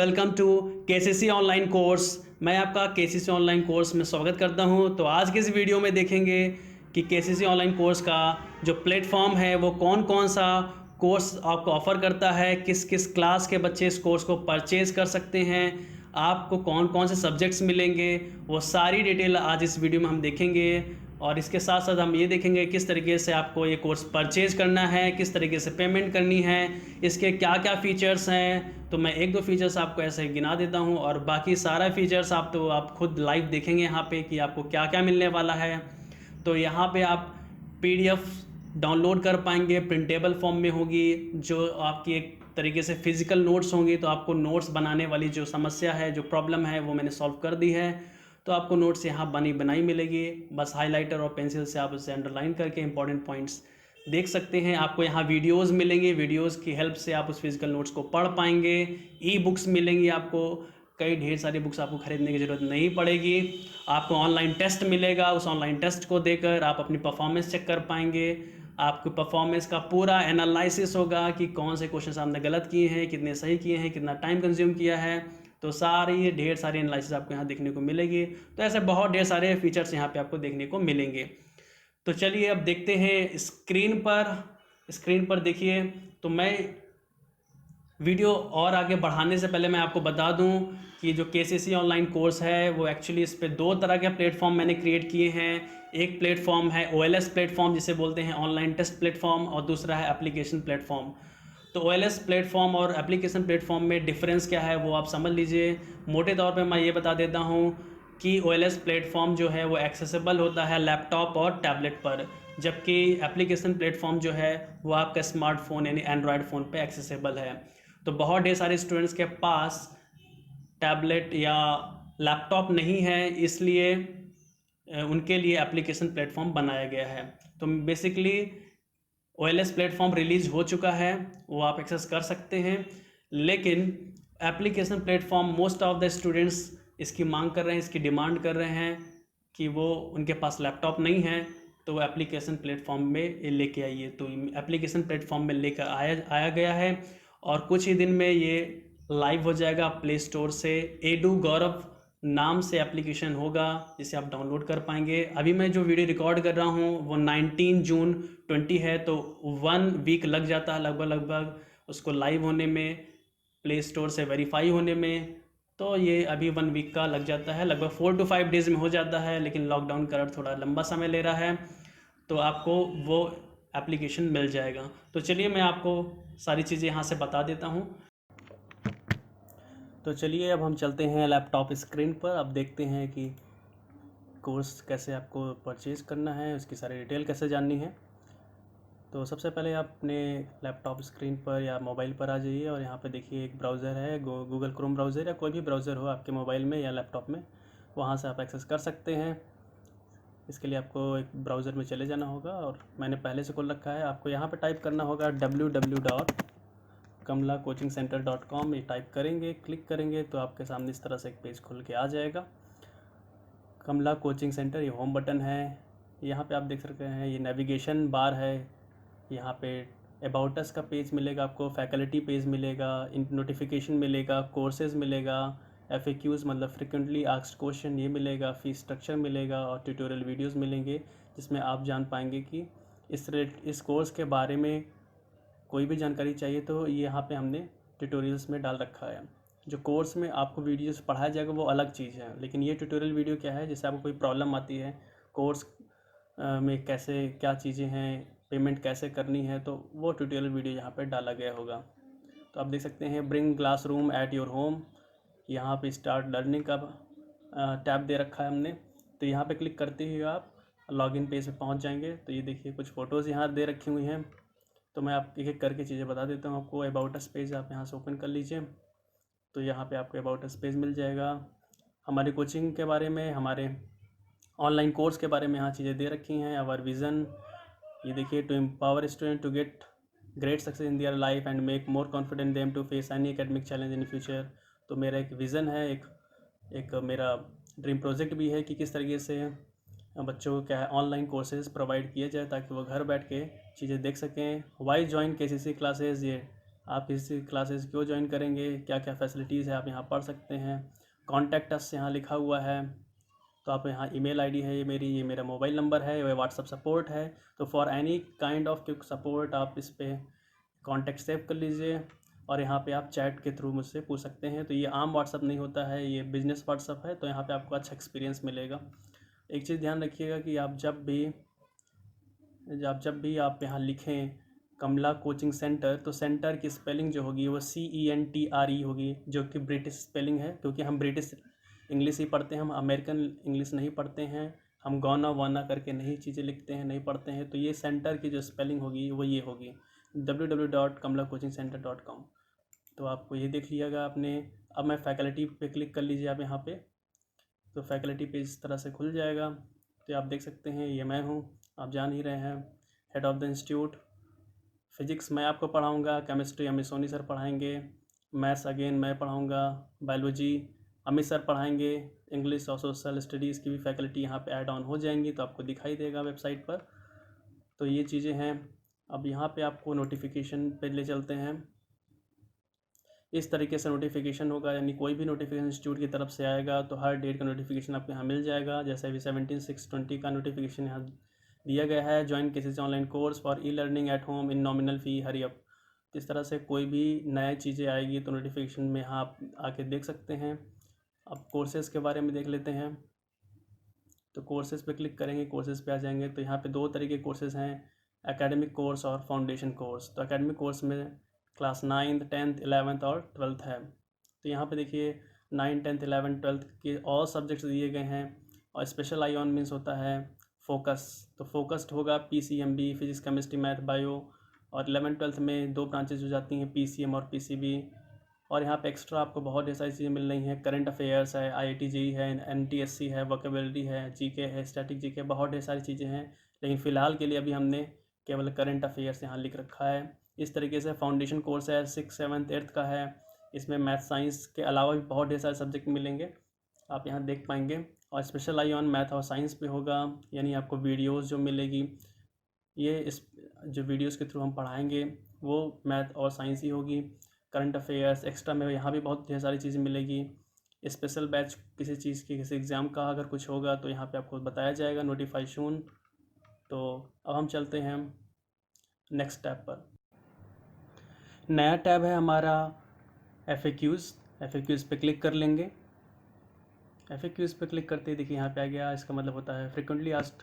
Welcome to KCC online course. मैं आपका KCC online course में स्वागत करता हूं। तो आज के इस वीडियो में देखेंगे कि केसीसी ऑनलाइन कोर्स का जो प्लेटफॉर्म है वो कौन कौन सा कोर्स आपको ऑफ़र करता है, किस किस क्लास के बच्चे इस कोर्स को परचेज़ कर सकते हैं, आपको कौन कौन से सब्जेक्ट्स मिलेंगे, वो सारी डिटेल आज इस वीडियो में हम देखेंगे। और इसके साथ साथ हम ये देखेंगे किस तरीके से आपको ये कोर्स परचेज़ करना है, किस तरीके से पेमेंट करनी है, इसके क्या क्या फ़ीचर्स हैं। तो मैं एक दो फीचर्स आपको ऐसे ही गिना देता हूँ और बाकी सारा फीचर्स आप खुद लाइव देखेंगे यहाँ पे कि आपको क्या क्या मिलने वाला है। तो यहाँ पे आप PDF डाउनलोड कर पाएंगे, प्रिंटेबल फॉर्म में होगी, जो आपकी एक तरीके से फिज़िकल नोट्स होंगी। तो आपको नोट्स बनाने वाली जो समस्या है, जो प्रॉब्लम है, वो मैंने सॉल्व कर दी है। तो आपको नोट्स यहाँ बनी बनाई मिलेगी, बस हाइलाइटर और पेंसिल से आप उसे अंडरलाइन करके इंपॉर्टेंट पॉइंट्स देख सकते हैं। आपको यहाँ वीडियोस मिलेंगे, वीडियोस की हेल्प से आप उस फिजिकल नोट्स को पढ़ पाएंगे। ई बुक्स मिलेंगी आपको, कई ढेर सारी बुक्स आपको खरीदने की ज़रूरत नहीं पड़ेगी। आपको ऑनलाइन टेस्ट मिलेगा, उस ऑनलाइन टेस्ट को देकर आप अपनी परफॉर्मेंस चेक कर पाएंगे। आपकी परफॉर्मेंस का पूरा एनालिसिस होगा कि कौन से क्वेश्चन आपने गलत किए हैं, कितने सही किए हैं, कितना टाइम कंज्यूम किया है। तो सारी ढेर सारी एनालिसिस आपको यहाँ देखने को मिलेगी। तो ऐसे बहुत ढेर सारे फीचर्स यहाँ पे आपको देखने को मिलेंगे। तो चलिए अब देखते हैं स्क्रीन पर देखिए। तो मैं वीडियो और आगे बढ़ाने से पहले मैं आपको बता दूं कि जो केसीसी ऑनलाइन कोर्स है वो एक्चुअली इस पे दो तरह के प्लेटफॉर्म मैंने क्रिएट किए हैं। एक प्लेटफॉर्म है OLS प्लेटफॉर्म, जिसे बोलते हैं ऑनलाइन टेस्ट प्लेटफॉर्म, और दूसरा है एप्लीकेशन प्लेटफॉर्म। तो OLS प्लेटफॉर्म और एप्लीकेशन प्लेटफॉर्म में डिफरेंस क्या है वो आप समझ लीजिए। मोटे तौर पे मैं ये बता देता हूँ कि OLS प्लेटफॉर्म जो है वो एक्सेसिबल होता है लैपटॉप और टैबलेट पर, जबकि एप्लीकेशन प्लेटफॉर्म जो है वो आपका स्मार्टफोन यानी एंड्रॉयड फ़ोन पे एक्सेसिबल है। तो बहुत ढेर सारे स्टूडेंट्स के पास टैबलेट या लैपटॉप नहीं है, इसलिए उनके लिए एप्लीकेशन प्लेटफॉर्म बनाया गया है। तो बेसिकली OLS प्लेटफॉर्म रिलीज़ हो चुका है, वो आप एक्सेस कर सकते हैं। लेकिन application platform most of the students इसकी मांग कर रहे हैं, इसकी डिमांड कर रहे हैं कि वो उनके पास लैपटॉप नहीं है, तो वो एप्लीकेशन प्लेटफॉर्म में लेके आइए। तो एप्लीकेशन प्लेटफॉर्म में लेकर आया गया है और कुछ ही दिन में ये लाइव हो जाएगा प्ले स्टोर से। एडू गौरव नाम से एप्लीकेशन होगा, जिसे आप डाउनलोड कर पाएंगे। अभी मैं जो वीडियो रिकॉर्ड कर रहा हूँ वो 19 जून 20 है, तो 1 वीक लग जाता है लगभग उसको लाइव होने में, प्ले स्टोर से वेरीफाई होने में। तो ये अभी 1 वीक का लग जाता है, लगभग 4 to 5 डेज़ में हो जाता है। लेकिन लॉकडाउन कारण थोड़ा लंबा समय ले रहा है, तो आपको वो एप्लीकेशन मिल जाएगा। तो चलिए मैं आपको सारी चीज़ें यहाँ से बता देता हूँ। तो चलिए अब हम चलते हैं लैपटॉप स्क्रीन पर। अब देखते हैं कि कोर्स कैसे आपको परचेज़ करना है, उसकी सारी डिटेल कैसे जाननी है। तो सबसे पहले आप अपने लैपटॉप स्क्रीन पर या मोबाइल पर आ जाइए और यहाँ पे देखिए एक ब्राउज़र है, गूगल क्रोम ब्राउज़र या कोई भी ब्राउज़र हो आपके मोबाइल में या लैपटॉप में, वहाँ से आप एक्सेस कर सकते हैं। इसके लिए आपको एक ब्राउज़र में चले जाना होगा और मैंने पहले से खोल रखा है। आपको यहाँ पे टाइप करना होगा www.kamlacoachingcenter.com। ये टाइप करेंगे, क्लिक करेंगे तो आपके सामने इस तरह से एक पेज खुल के आ जाएगा। कमला कोचिंग सेंटर ये होम बटन है। यहाँ पे आप देख सकते हैं ये नेविगेशन बार है। यहाँ पे अबाउट अस का पेज मिलेगा आपको, फैकल्टी पेज मिलेगा, नोटिफिकेशन मिलेगा, कोर्सेज़ मिलेगा, FAQs मतलब फ्रिक्वेंटली आस्क्ड क्वेश्चन ये मिलेगा, फीस स्ट्रक्चर मिलेगा और ट्यूटोरियल वीडियोस मिलेंगे, जिसमें आप जान पाएंगे कि इस कोर्स के बारे में कोई भी जानकारी चाहिए तो ये यहाँ पे हमने ट्यूटोरियल्स में डाल रखा है। जो कोर्स में आपको वीडियोस पढ़ाया जाएगा वो अलग चीज़ है, लेकिन ये ट्यूटोरियल वीडियो क्या है, जैसे आपको कोई प्रॉब्लम आती है कोर्स में कैसे क्या चीज़ें हैं, पेमेंट कैसे करनी है, तो वो ट्यूटोरियल वीडियो यहाँ पे डाला गया होगा। तो आप देख सकते हैं bring classroom at your home, यहाँ पे स्टार्ट लर्निंग का टैब दे रखा है हमने। तो यहाँ पे क्लिक करते ही आप लॉगिन पेज पे पहुँच जाएंगे। तो ये देखिए कुछ फ़ोटोज़ यहाँ दे रखी हुई हैं, तो मैं आप एक एक करके चीज़ें बता देता हूँ आपको। अबाउट अस पेज आप यहाँ से ओपन कर लीजिए, तो यहाँ पे आपको अबाउट अस पेज मिल जाएगा। हमारी कोचिंग के बारे में, हमारे ऑनलाइन कोर्स के बारे में यहाँ चीज़ें दे रखी हैं। आवर विज़न, ये देखिए, to empower student to get great success in their life and make more confident them to face any academic challenge in future. तो मेरा एक विज़न है, एक मेरा ड्रीम प्रोजेक्ट भी है कि किस तरीके से बच्चों को क्या है ऑनलाइन कोर्सेज प्रोवाइड किए जाए ताकि वो घर बैठ के चीज़ें देख सकें। वाई जॉइन KCC क्लासेज, ये आप इस क्लासेस क्यों ज्वाइन करेंगे, क्या क्या फैसिलिटीज़ है आप यहाँ पढ़ सकते हैं। कॉन्टैक्ट अस यहाँ लिखा हुआ है, तो आप यहाँ ईमेल आईडी है ये मेरा मोबाइल नंबर है, ये व्हाट्सअप सपोर्ट है। तो for any kind of quick support आप इस पर कॉन्टैक्ट सेव कर लीजिए और यहाँ पे आप चैट के थ्रू मुझसे पूछ सकते हैं। तो ये आम व्हाट्सअप नहीं होता है, ये बिजनेस व्हाट्सअप है, तो यहाँ पे आपको अच्छा एक्सपीरियंस मिलेगा। एक चीज़ ध्यान रखिएगा कि आप जब भी आप यहाँ लिखें कमला कोचिंग सेंटर, तो सेंटर की स्पेलिंग जो होगी वो CENTRE होगी, जो कि ब्रिटिश स्पेलिंग है, क्योंकि हम ब्रिटिश इंग्लिश ही पढ़ते हैं, हम अमेरिकन इंग्लिश नहीं पढ़ते हैं, हम गौना वाना करके नहीं चीज़ें लिखते हैं, नहीं पढ़ते हैं। तो ये सेंटर की जो स्पेलिंग होगी वो ये होगी www.kamlacoachingcenter.com। तो आपको ये देख लिएगा आपने। अब मैं फैकल्टी पे क्लिक कर लीजिए आप यहाँ पे, तो फैकल्टी पेज इस तरह से खुल जाएगा। तो आप देख सकते हैं ये मैं हूँ, आप जान ही रहे हैं, head of the institute. Physics मैं आपको पढ़ाऊँगा, केमिस्ट्री अमित सोनी सर पढ़ाएंगे, मैथ्स अगेन मैं पढ़ाऊँगा, बायोलॉजी अमित सर पढ़ाएंगे, इंग्लिश और सोशल स्टडीज़ की भी फैकल्टी यहाँ पे ऐड ऑन हो जाएंगी, तो आपको दिखाई देगा वेबसाइट पर। तो ये चीज़ें हैं। अब यहाँ पे आपको नोटिफिकेशन पे ले चलते हैं। इस तरीके से नोटिफिकेशन होगा, यानी कोई भी नोटिफिकेशन इंस्टीट्यूट की तरफ से आएगा तो हर डेट का नोटिफिकेशन आपको यहाँ मिल जाएगा। जैसे अभी 17/6/20 का नोटिफिकेशन यहाँ दिया गया है, join KCC online course for e learning at home in nominal fee hurry up. इस तरह से कोई भी नई चीज़ें आएगी तो नोटिफिकेशन में यहाँ आप आके देख सकते हैं। अब कोर्सेज़ के बारे में देख लेते हैं। तो कोर्सेज़ पे क्लिक करेंगे, कोर्सेज़ पे आ जाएंगे, तो यहाँ पे दो तरह के कोर्सेज़ हैं, एकेडमिक कोर्स और फाउंडेशन कोर्स। तो एकेडमिक कोर्स में क्लास 9th 10th 11th और 12th है। तो यहाँ पे देखिए 9 10th 11 12th के ऑल सब्जेक्ट्स दिए गए हैं। और स्पेशल आई ऑन मीन्स होता है फोकस, तो फोकस्ड होगा PCMB physics chemistry math bio. और 11 12th में दो ब्रांचेज हो जाती हैं, PCM और PCB। और यहाँ पे एक्स्ट्रा आपको बहुत ढेर सारी चीज़ें मिल रही हैं, करंट अफेयर्स है, IIT JEE है, NTSC है, वोकेबलरी है, GK है, स्टैटिक GK, बहुत ढेर सारी चीज़ें हैं। लेकिन फ़िलहाल के लिए अभी हमने केवल करंट अफेयर्स यहाँ लिख रखा है। इस तरीके से फाउंडेशन कोर्स है, 6th 7th 8th का है। इसमें मैथ साइंस के अलावा भी बहुत ढेर सारे सब्जेक्ट मिलेंगे, आप यहाँ देख पाएंगे। और स्पेशल आई ऑन मैथ और साइंस पे होगा, यानी आपको वीडियोज़ जो मिलेगी, ये इस जो वीडियोज़ के थ्रू हम पढ़ाएँगे वो मैथ और साइंस ही होगी। करंट अफेयर्स एक्स्ट्रा में यहाँ भी बहुत ढेर सारी चीज़ें मिलेगी। स्पेशल बैच किसी चीज़ की, किसी एग्ज़ाम का अगर कुछ होगा तो यहाँ पे आपको बताया जाएगा, नोटिफाई सून। तो अब हम चलते हैं नेक्स्ट टैब पर। नया टैब है हमारा FAQs पे क्लिक कर लेंगे। FAQs पे क्लिक करते ही देखिए यहाँ पे आ गया, इसका मतलब होता है फ्रिक्वेंटली आस्क्ड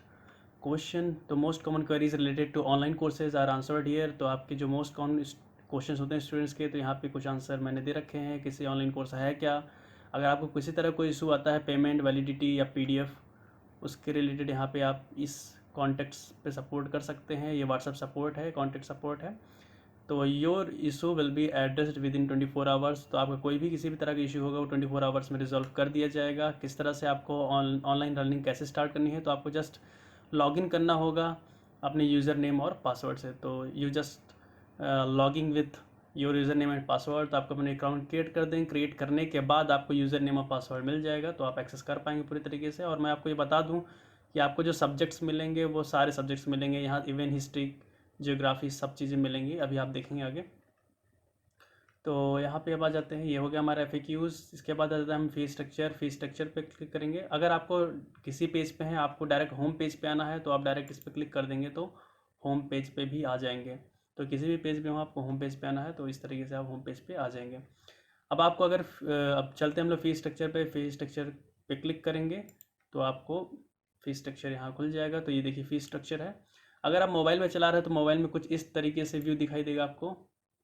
क्वेश्चन। तो most common queries related to online courses are answered here. तो आपके जो मोस्ट कॉमन क्वेश्चंस होते हैं स्टूडेंट्स के, तो यहाँ पे कुछ आंसर मैंने दे रखे हैं, किसी ऑनलाइन कोर्स है क्या। अगर आपको किसी तरह कोई इशू आता है पेमेंट, वैलिडिटी या PDF, उसके रिलेटेड यहाँ पे आप इस कॉन्टेक्ट्स पे सपोर्ट कर सकते हैं। ये व्हाट्सअप सपोर्ट है, कॉन्टेक्ट सपोर्ट है। तो your issue will be addressed with in 24 hours. तो आपका कोई भी किसी भी तरह का इशू होगा वो 24 आवर्स में रिजॉल्व कर दिया जाएगा। किस तरह से आपको ऑनलाइन लर्निंग कैसे स्टार्ट करनी है, तो आपको जस्ट लॉगिन करना होगा अपने यूज़र नेम और पासवर्ड से। तो you just logging with your user name and password. तो आपको अपने अकाउंट क्रिएट कर दें, क्रिएट करने के बाद आपको यूज़र नेम और पासवर्ड मिल जाएगा, तो आप एक्सेस कर पाएंगे पूरी तरीके से। और मैं आपको ये बता दूं कि आपको जो सब्जेक्ट्स मिलेंगे वो सारे सब्जेक्ट्स मिलेंगे यहाँ, इवन हिस्ट्री, जियोग्राफी, सब चीज़ें मिलेंगी, अभी आप देखेंगे आगे। तो यहाँ पे अब आ जाते हैं, ये हो गया हमारा FAQs। इसके बाद आ जाता है हम फी स्ट्रक्चर पे क्लिक करेंगे। अगर आपको किसी पेज पे है, आपको डायरेक्ट होम पेज पे आना है, तो आप डायरेक्ट इस पर क्लिक कर देंगे तो होम पेज पे भी आ जाएंगे। तो किसी भी पेज पे हो आपको होम पेज पे आना है, तो इस तरीके से आप होम पेज पे आ जाएंगे। अब आपको अगर अब चलते हैं हम लोग फी स्ट्रक्चर पे क्लिक करेंगे तो आपको फी स्ट्रक्चर यहाँ खुल जाएगा। तो ये देखिए फी स्ट्रक्चर है। अगर आप मोबाइल में चला रहे हैं तो मोबाइल में कुछ इस तरीके से व्यू दिखाई देगा आपको,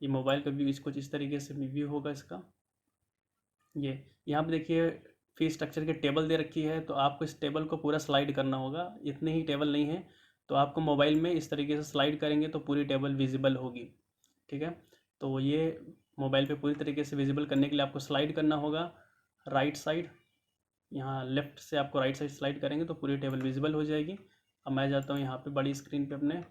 ये मोबाइल का व्यू, इस कुछ इस तरीके से व्यू होगा इसका। ये यहाँ पे देखिए फी स्ट्रक्चर की टेबल दे रखी है, तो आपको इस टेबल को पूरा स्लाइड करना होगा। इतनी ही टेबल नहीं है, तो आपको मोबाइल में इस तरीके से स्लाइड करेंगे तो पूरी टेबल विजिबल होगी, ठीक है। तो ये मोबाइल पे पूरी तरीके से विजिबल करने के लिए आपको स्लाइड करना होगा राइट साइड, यहाँ लेफ़्ट से आपको राइट साइड स्लाइड करेंगे तो पूरी टेबल विजिबल हो जाएगी। अब मैं जाता हूँ यहाँ पे बड़ी स्क्रीन पे अपने।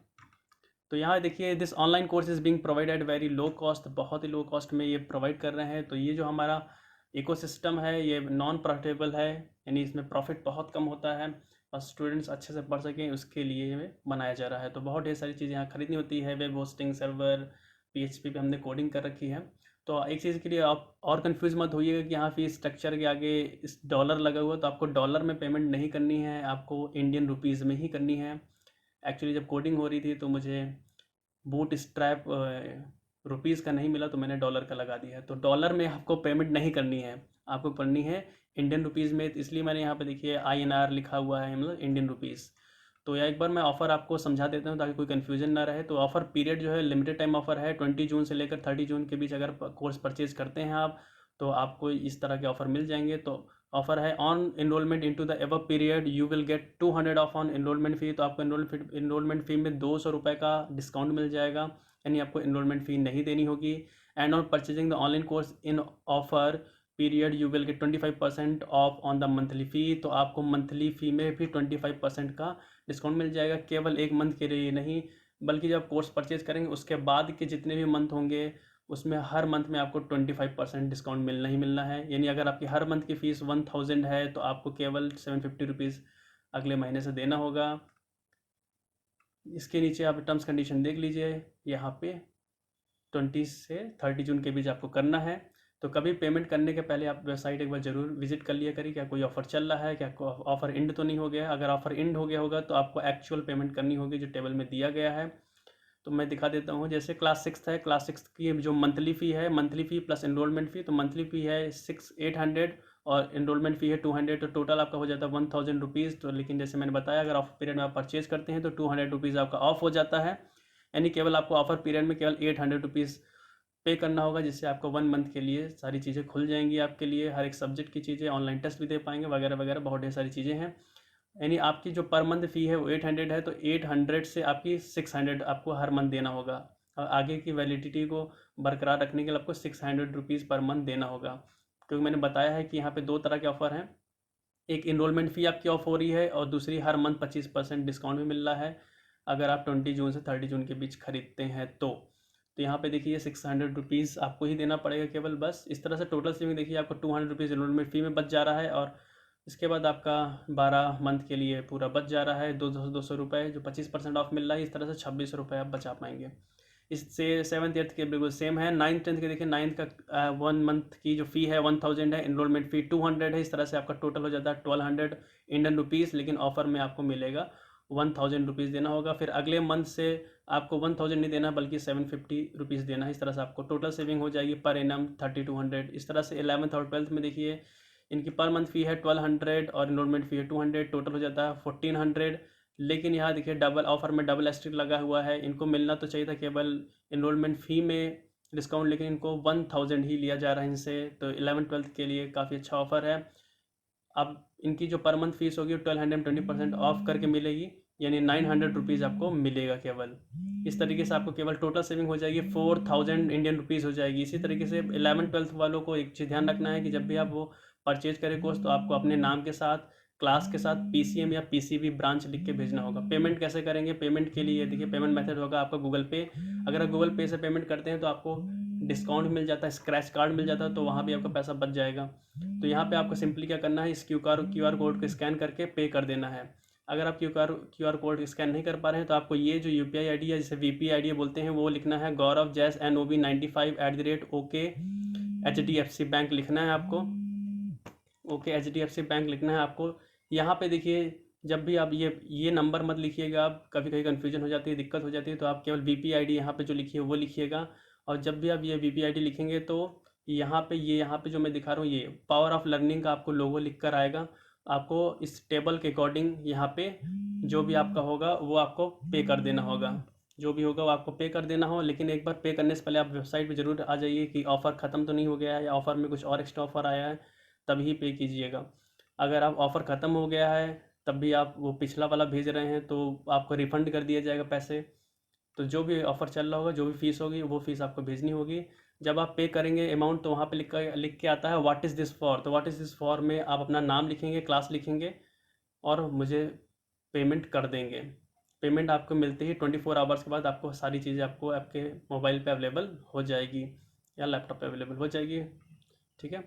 तो यहाँ देखिए this online course is being provided very low cost, बहुत ही लो कॉस्ट में ये प्रोवाइड कर रहे हैं। तो ये जो हमारा इकोसिस्टम है ये नॉन प्रॉफिटेबल है, यानी इसमें प्रॉफिट बहुत कम होता है, और स्टूडेंट्स अच्छे से पढ़ सकें उसके लिए ये बनाया जा रहा है। तो बहुत ढेर सारी चीज़ें यहाँ खरीदनी होती है, वेब होस्टिंग, सर्वर, PHP पे हमने कोडिंग कर रखी है। तो एक चीज़ के लिए आप और कंफ्यूज मत होइएगा कि यहाँ फीस स्ट्रक्चर के आगे इस डॉलर लगा हुआ, तो आपको डॉलर में पेमेंट नहीं करनी है, आपको इंडियन रुपीज़ में ही करनी है। एक्चुअली जब कोडिंग हो रही थी तो मुझे बूट स्ट्रैप रुपीज़ का नहीं मिला, तो मैंने डॉलर का लगा दिया है। तो डॉलर में आपको पेमेंट नहीं करनी है, आपको करनी है इंडियन रुपीज़ में। इसलिए मैंने यहाँ पे देखिए INR लिखा हुआ है, मतलब इंडियन रुपीज़। तो या एक बार मैं ऑफ़र आपको समझा देता हूँ ताकि कोई कन्फ्यूजन ना रहे। तो ऑफ़र पीरियड जो है लिमिटेड टाइम ऑफ़र है, 20 जून से लेकर 30 जून के बीच अगर कोर्स परचेज़ करते हैं आप, तो आपको इस तरह के ऑफ़र मिल जाएंगे। तो ऑफ़र है on enrolment into the above period you will get 200 off on enrolment fee. तो आपको इनरोलमेंट फ़ी में 200 रुपये का डिस्काउंट मिल जाएगा, यानी आपको इनरोलमेंट फ़ी नहीं देनी होगी। And on purchasing the online course in offer period you will get 25% off on the monthly fee. तो आपको मंथली फ़ी में भी 25% का डिस्काउंट मिल जाएगा, केवल एक मंथ के लिए नहीं, बल्कि जब कोर्स परचेज करेंगे उसके बाद के जितने भी मंथ होंगे उसमें हर मंथ में आपको 25% डिस्काउंट मिलना ही मिलना है। यानी अगर आपकी हर मंथ की फ़ीस 1000 है तो आपको केवल 750 रुपीज़ अगले महीने से देना होगा। इसके नीचे आप टर्म्स कंडीशन देख लीजिए, यहाँ पे 20 से 30 जून के बीच आपको करना है। तो कभी पेमेंट करने के पहले आप वेबसाइट एक बार ज़रूर विजिट कर लिया करिए, क्या कोई ऑफ़र चल रहा है, क्या ऑफ़र एंड तो नहीं हो गया है। अगर ऑफ़र एंड हो गया होगा तो आपको एक्चुअल पेमेंट करनी होगी जो टेबल में दिया गया है। तो मैं दिखा देता हूँ, जैसे क्लास 6 है, क्लास 6 की जो मंथली फ़ी है, मंथली फ़ी प्लस इनरोलमेंट फ़ी। तो मंथली फ़ी है 800 और इनरोलमेंट फ़ी है 200, तो टोटल आपका हो जाता है 1000 रुपीज़। तो लेकिन जैसे मैंने बताया अगर ऑफर पीरियड में आप परचेज करते हैं तो 200 रुपीज़ आपका ऑफ हो जाता है, यानी केवल आपको ऑफर पीरियड में केवल 800 रुपीज़ पे करना होगा, जिससे आपको 1 मंथ के लिए सारी चीज़ें खुल जाएंगी आपके लिए, हर एक सब्जेक्ट की चीज़ें, ऑनलाइन टेस्ट भी दे पाएंगे वगैरह वगैरह, बहुत ढेर सारी चीज़ें हैं। यानी आपकी जो पर मंथ फ़ी है वो 800 है, तो 800 से आपकी 600 आपको हर मंथ देना होगा। और आगे की वैलिडिटी को बरकरार रखने के लिए आपको 600 रुपीज़ पर मंथ देना होगा। क्योंकि मैंने बताया है कि यहाँ पे 2 तरह के ऑफ़र हैं, एक इनरोलमेंट फ़ी आपकी ऑफ हो रही है और दूसरी हर मंथ 25% डिस्काउंट भी मिल रहा है अगर आप 20 जून से 30 जून के बीच खरीदते हैं तो यहाँ पे देखिए 600 रुपीज़ आपको ही देना पड़ेगा केवल, बस। इस तरह से टोटल सेविंग देखिए आपको 200 रुपीज़ इनरोलमेंट फ़ी में बच जा रहा है, और इसके बाद आपका 12 मंथ के लिए पूरा बच जा रहा है 200 रुपये, जो 25% ऑफ मिल रहा है। इस तरह से 26 रुपये आप बचा पाएंगे। इससे 7th 8th के बिल्कुल सेम है। 9th 10th के देखिए, 9th का 1 मंथ की जो फ़ी है 1000 है, इनरोलमेंट फ़ी 200 है। इस तरह से आपका टोटल हो जाता है 1200 इंडियन रुपीज़, लेकिन ऑफर में आपको मिलेगा 1000 रुपीज़ देना होगा। फिर अगले मंथ से आपको 1000 नहीं देना बल्कि 750 रुपीज़ देना है। इस तरह से आपको टोटल सेविंग हो जाएगी पर एनम 3200। इस तरह से 11th और 12th में देखिए इनकी पर मंथ फ़ी है 1200 और इनरोलमेंट फ़ी है 200, टोटल हो जाता है 1400। लेकिन यहाँ देखिए डबल ऑफर में डबल एस्ट्रिक लगा हुआ है, इनको मिलना तो चाहिए था केवल इनरोलमेंट फ़ी में डिस्काउंट, लेकिन इनको 1000 ही लिया जा रहा है इनसे। तो 11 12th के लिए काफ़ी अच्छा ऑफर है। अब इनकी जो पर मंथ फीस होगी 1200 20% ऑफ करके मिलेगी, यानी 900 रुपीज़ आपको मिलेगा केवल। इस तरीके से आपको केवल टोटल सेविंग हो जाएगी 4000 इंडियन रुपीज़ हो जाएगी। इसी तरीके से 11 12th वालों को एक चीज़ ध्यान रखना है कि जब भी आप वो परचेज करें कोर्स, तो आपको अपने नाम के साथ, क्लास के साथ PCM या PCB ब्रांच लिख के भेजना होगा। पेमेंट कैसे करेंगे? पेमेंट के लिए देखिए पेमेंट मेथड होगा आपका गूगल पे। अगर आप गूगल पे से पेमेंट करते हैं तो आपको डिस्काउंट मिल जाता है, स्क्रैच कार्ड मिल जाता है, तो वहाँ भी आपका पैसा बच जाएगा। तो यहाँ पे आपको सिंपली क्या करना है, इस क्यू आर कोड को स्कैन करके पे कर देना है। अगर आप क्यू आर कोड स्कैन नहीं कर पा रहे हैं तो आपको ये जो UPI ID है, जिसे VP ID बोलते हैं, वो लिखना है गौरव जैस NOB95@OKHDFC बैंक लिखना है आपको। OKHDFC बैंक लिखना है आपको। यहाँ पे देखिए जब भी आप ये नंबर मत लिखिएगा, आप कभी कभी कन्फ्यूजन हो जाती है, दिक्कत हो जाती है, तो आप केवल VP ID यहाँ पे जो लिखिए वो लिखिएगा। और जब भी आप ये VP ID लिखेंगे तो यहाँ पे जो मैं दिखा रहा हूँ, ये पावर ऑफ लर्निंग का आपको लोगो लिख कर आएगा। आपको इस टेबल के अकॉर्डिंग यहाँ पे जो भी आपका होगा वो आपको पे कर देना होगा, जो भी होगा वो आपको पे कर देना हो। लेकिन एक बार पे करने से पहले आप वेबसाइट पे ज़रूर आ जाइए कि ऑफ़र ख़त्म तो नहीं हो गया है या ऑफ़र में कुछ और एक्स्ट्रा ऑफ़र आया है, तभी पे कीजिएगा। अगर आप ऑफ़र ख़त्म हो गया है तब भी आप वो पिछला वाला भेज रहे हैं तो आपको रिफ़ंड कर दिया जाएगा पैसे। तो जो भी ऑफ़र चल रहा होगा, जो भी फ़ीस होगी वो फ़ीस आपको भेजनी होगी। जब आप पे करेंगे अमाउंट, तो वहाँ पे लिख के आता है व्हाट इज़ दिस फॉर। तो व्हाट इज़ दिस फॉर में आप अपना नाम लिखेंगे, क्लास लिखेंगे और मुझे पेमेंट कर देंगे। पेमेंट आपको मिलते ही 24 आवर्स के बाद आपको सारी चीज़ें आपको आपके मोबाइल पे अवेलेबल हो जाएगी या लैपटॉप पे अवेलेबल हो जाएगी। ठीक है,